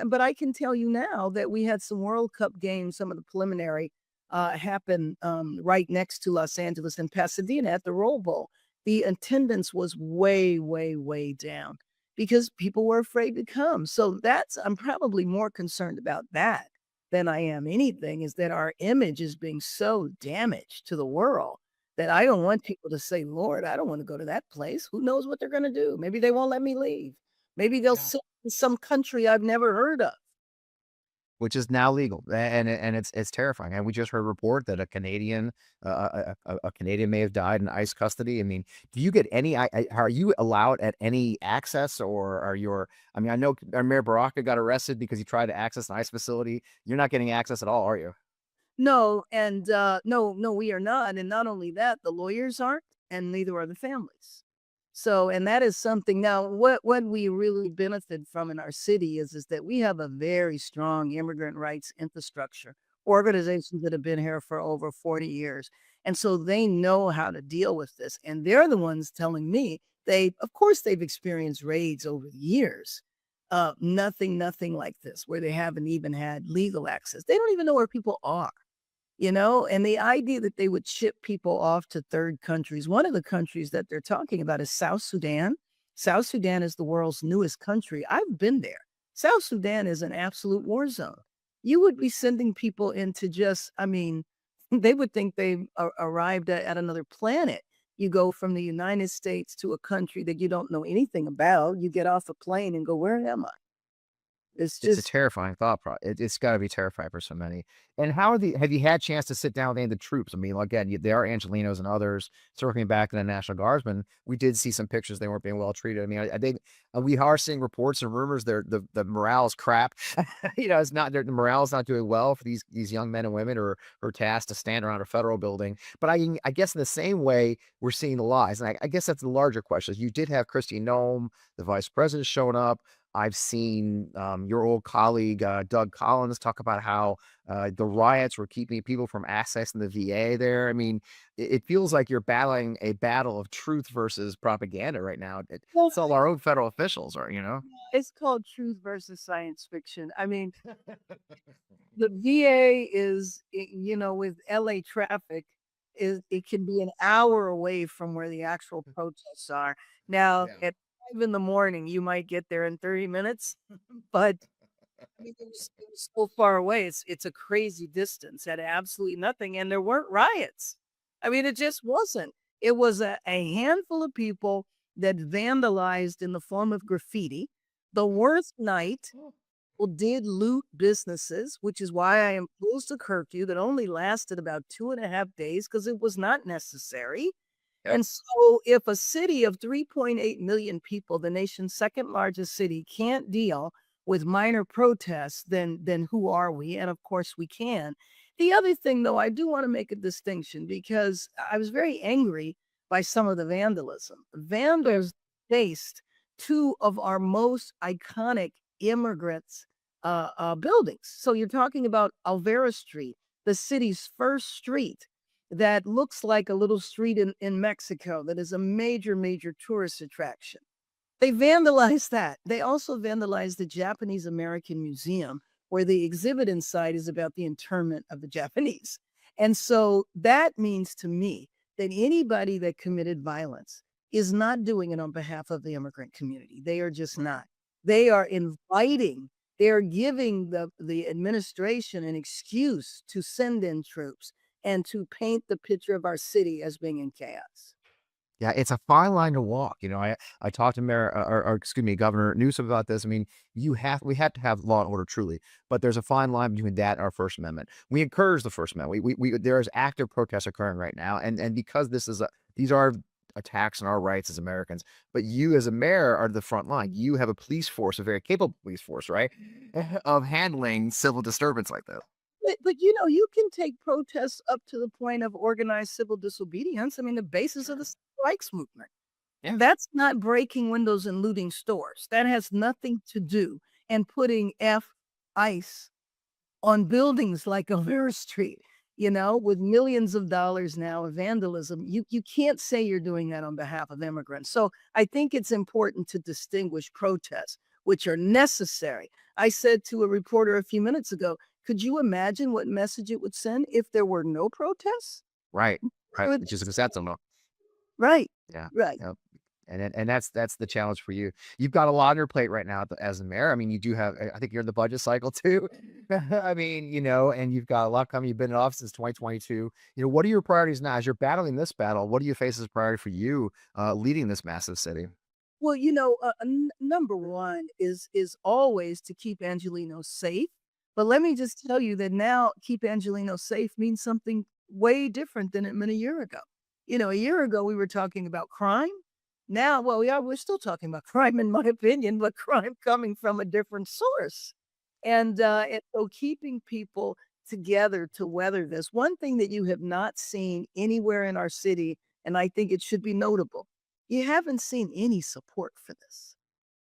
But I can tell you now that we had some World Cup games, some of the preliminary happen right next to Los Angeles and Pasadena at the Rose Bowl. The attendance was way, way, way down because people were afraid to come. So I'm probably more concerned about that than I am anything, is that our image is being so damaged to the world that I don't want people to say, Lord, I don't want to go to that place. Who knows what they're going to do? Maybe they won't let me leave. Maybe they'll sit in some country I've never heard of. Which is now legal, and it's terrifying. And we just heard a report that a Canadian may have died in ICE custody. I mean, do you get any? Are you allowed at any access, or are your? I mean, I know Mayor Baraka got arrested because he tried to access an ICE facility. You're not getting access at all, are you? No, and no, we are not. And not only that, the lawyers aren't, and neither are the families. So, and that is something now, what we really benefit from in our city is that we have a very strong immigrant rights infrastructure, organizations that have been here for over 40 years. And so they know how to deal with this. And they're the ones telling me of course, they've experienced raids over the years. Nothing like this, where they haven't even had legal access. They don't even know where people are. And the idea that they would ship people off to third countries. One of the countries that they're talking about is South Sudan. South Sudan is the world's newest country. I've been there. South Sudan is an absolute war zone. You would be sending people into they would think they arrived at another planet. You go from the United States to a country that you don't know anything about. You get off a plane and go, where am I? It's It's a just terrifying thought. It's got to be terrifying for so many. And have you had a chance to sit down with any of the troops? I mean, again, there are Angelinos and others circling back to the National Guardsmen. We did see some pictures; they weren't being well treated. I mean, I think we are seeing reports and rumors. The morale is crap. It's not the morale is not doing well for these young men and women who are tasked to stand around a federal building. But I guess in the same way, we're seeing the lies, and I guess that's the larger question. You did have Kristi Noem, the vice president, showing up. I've seen your old colleague, Doug Collins, talk about how the riots were keeping people from accessing the VA there. I mean, it feels like you're battling a battle of truth versus propaganda right now. well, It's all our own federal officials are, it's called truth versus science fiction. I mean, the VA is, with LA traffic, it can be an hour away from where the actual protests are. Now, Yeah. at 5 in the morning, you might get there in 30 minutes, but I mean, it was so far away. It's a crazy distance at absolutely nothing. And there weren't riots. I mean, it just wasn't. It was a handful of people that vandalized in the form of graffiti. The worst night, people did loot businesses, which is why I imposed a curfew that only lasted about 2.5 days because it was not necessary. Yep. And so if a city of 3.8 million people, the nation's second largest city, can't deal with minor protests, then who are we? And of course we can. The other thing, though, I do want to make a distinction because I was very angry by some of the vandalism. Vandals faced two of our most iconic immigrants buildings. So you're talking about Alvera Street, the city's first street that looks like a little street in Mexico that is a major, major tourist attraction. They vandalized that. They also vandalized the Japanese American Museum, where the exhibit inside is about the internment of the Japanese. And so that means to me that anybody that committed violence is not doing it on behalf of the immigrant community. They are just not. They are inviting, they are giving the administration an excuse to send in troops and to paint the picture of our city as being in chaos. Yeah, it's a fine line to walk. I talked to Mayor, or excuse me, Governor Newsom about this. I mean, we have to have law and order truly, but there's a fine line between that and our First Amendment. We encourage the First Amendment. There is active protests occurring right now, and because these are attacks on our rights as Americans, but you as a mayor are the front line. You have a police force, a very capable police force, right, of handling civil disturbance like this. But you know, you can take protests up to the point of organized civil disobedience. I mean, the basis of the civil rights movement. Yeah. That's not breaking windows and looting stores. That has nothing to do and putting ICE on buildings like Alvera Street, with millions of dollars now of vandalism. You can't say you're doing that on behalf of immigrants. So I think it's important to distinguish protests, which are necessary. I said to a reporter a few minutes ago, could you imagine what message it would send if there were no protests? Right. Would- It's just a cassette no. Right, Yeah. right. Yep. And that's the challenge for you. You've got a lot on your plate right now as a mayor. I mean, you do have, I think you're in the budget cycle too. I mean, and you've got a lot coming. You've been in office since 2022. What are your priorities now as you're battling this battle? What do you face as a priority for you leading this massive city? Well, number one is always to keep Angelino safe. But let me just tell you that now keep Angelino safe means something way different than it meant a year ago. A year ago we were talking about crime. Now, well, yeah, we're still talking about crime, in my opinion, but crime coming from a different source. And so keeping people together to weather this. One thing that you have not seen anywhere in our city, and I think it should be notable, you haven't seen any support for this.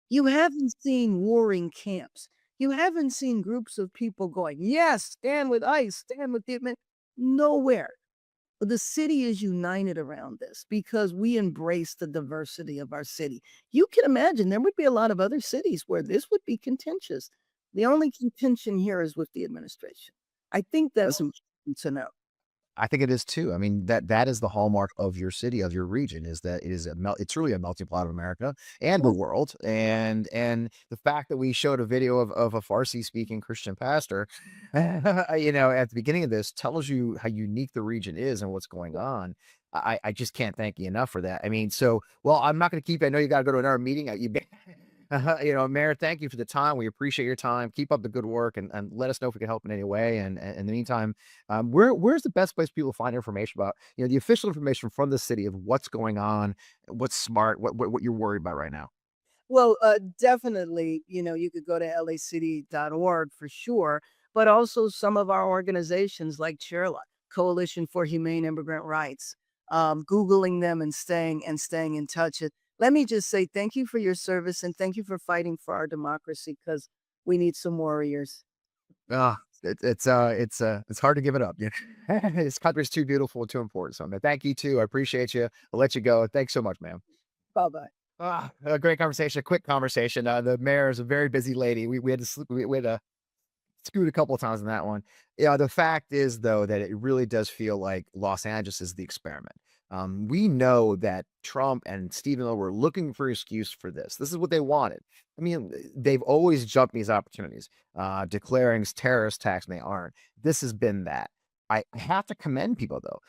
You haven't seen warring camps. You haven't seen groups of people going, yes, stand with ICE, stand with the nowhere. The city is united around this because we embrace the diversity of our city. You can imagine there would be a lot of other cities where this would be contentious. The only contention here is with the administration. I think that's important to know. I think it is too. I mean, that is the hallmark of your city, of your region, is that it's really a melting pot of America and the world. And the fact that we showed a video of a Farsi speaking Christian pastor, at the beginning of this tells you how unique the region is and what's going on. I just can't thank you enough for that. I mean, I'm not going to keep, I know you got to go to another meeting. Mayor, thank you for the time. We appreciate your time. Keep up the good work and let us know if we can help in any way. And in the meantime, where's the best place people find information about, the official information from the city of what's going on, what's smart, what you're worried about right now? Well, definitely, you could go to lacity.org for sure, but also some of our organizations like CHIRLA, Coalition for Humane Immigrant Rights, Googling them and staying in touch. Let me just say thank you for your service and thank you for fighting for our democracy because we need some warriors. It's hard to give it up. This country's too beautiful and too important. So, man, thank you too. I appreciate you. I'll let you go. Thanks so much, man. Bye-bye. A great conversation, a quick conversation. The mayor is a very busy lady. We had to scoot a couple of times on that one. The fact is, though, that it really does feel like Los Angeles is the experiment. We know that Trump and Stephen Miller were looking for an excuse for this. This is what they wanted. I mean, they've always jumped these opportunities, declaring terrorist attacks when they aren't. This has been that. I have to commend people though.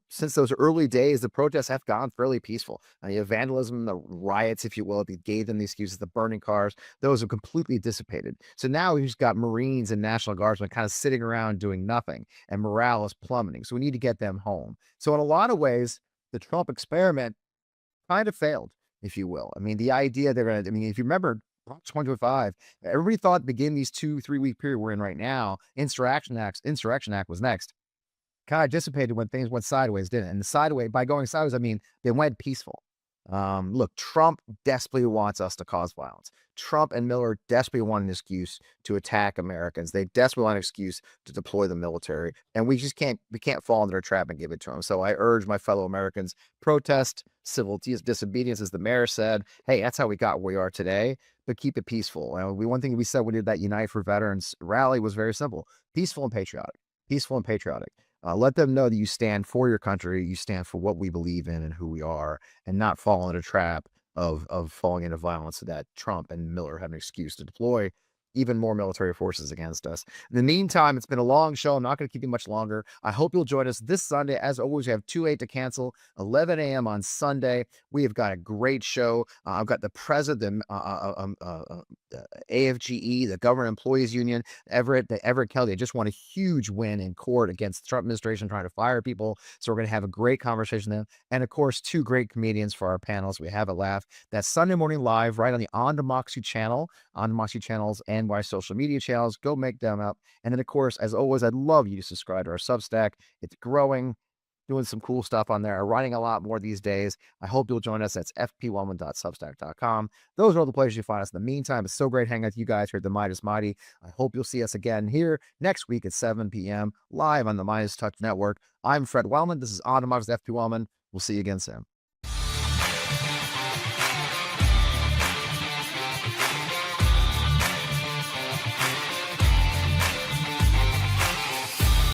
Since those early days, the protests have gone fairly peaceful. Vandalism, the riots, if you will, they gave them the excuses, the burning cars, those have completely dissipated. So now we've just got Marines and National Guardsmen kind of sitting around doing nothing, and morale is plummeting. So we need to get them home. So in a lot of ways, the Trump experiment kind of failed, if you will. I mean, the idea if you remember 2025. Everybody thought beginning these 2-3 week period we're in right now, Insurrection Act was next. Kind of dissipated when things went sideways, didn't it? And the sideways, by going sideways, I mean they went peaceful. Look, Trump desperately wants us to cause violence. Trump and Miller desperately want an excuse to attack Americans. They desperately want an excuse to deploy the military, and we can't fall into their trap and give it to them. So I urge my fellow Americans: protest, civil disobedience, as the mayor said. Hey, that's how we got where we are today. But keep it peaceful. One thing we said when we did that Unite for Veterans rally was very simple: peaceful and patriotic. Peaceful and patriotic. Let them know that you stand for your country, you stand for what we believe in and who we are, and not fall into a trap of falling into violence that Trump and Miller have an excuse to deploy even more military forces against us. In the meantime, it's been a long show. I'm not going to keep you much longer. I hope you'll join us this Sunday. As always, we have 2-8 to cancel, 11 a.m. on Sunday. We have got a great show. I've got the president, AFGE, the Government Employees Union, Everett Kelly. They just won a huge win in court against the Trump administration trying to fire people. So we're going to have a great conversation then. And of course, 2 great comedians for our panels. We have a laugh. That's Sunday morning live right on the On Democracy channel, On Democracy channels, and my social media channels. Go make them up. And then, of course, as always, I'd love you to subscribe to our Substack. It's growing, doing some cool stuff on there, writing a lot more these days. I hope you'll join us. That's fpwellman.substack.com. Those are all the places you find us. In the meantime, it's so great hanging out with you guys here at the Midas Mighty. I hope you'll see us again here next week at 7 p.m. live on the Midas Touch Network. I'm Fred Wellman. This is On Democracy with FP Wellman. We'll see you again soon.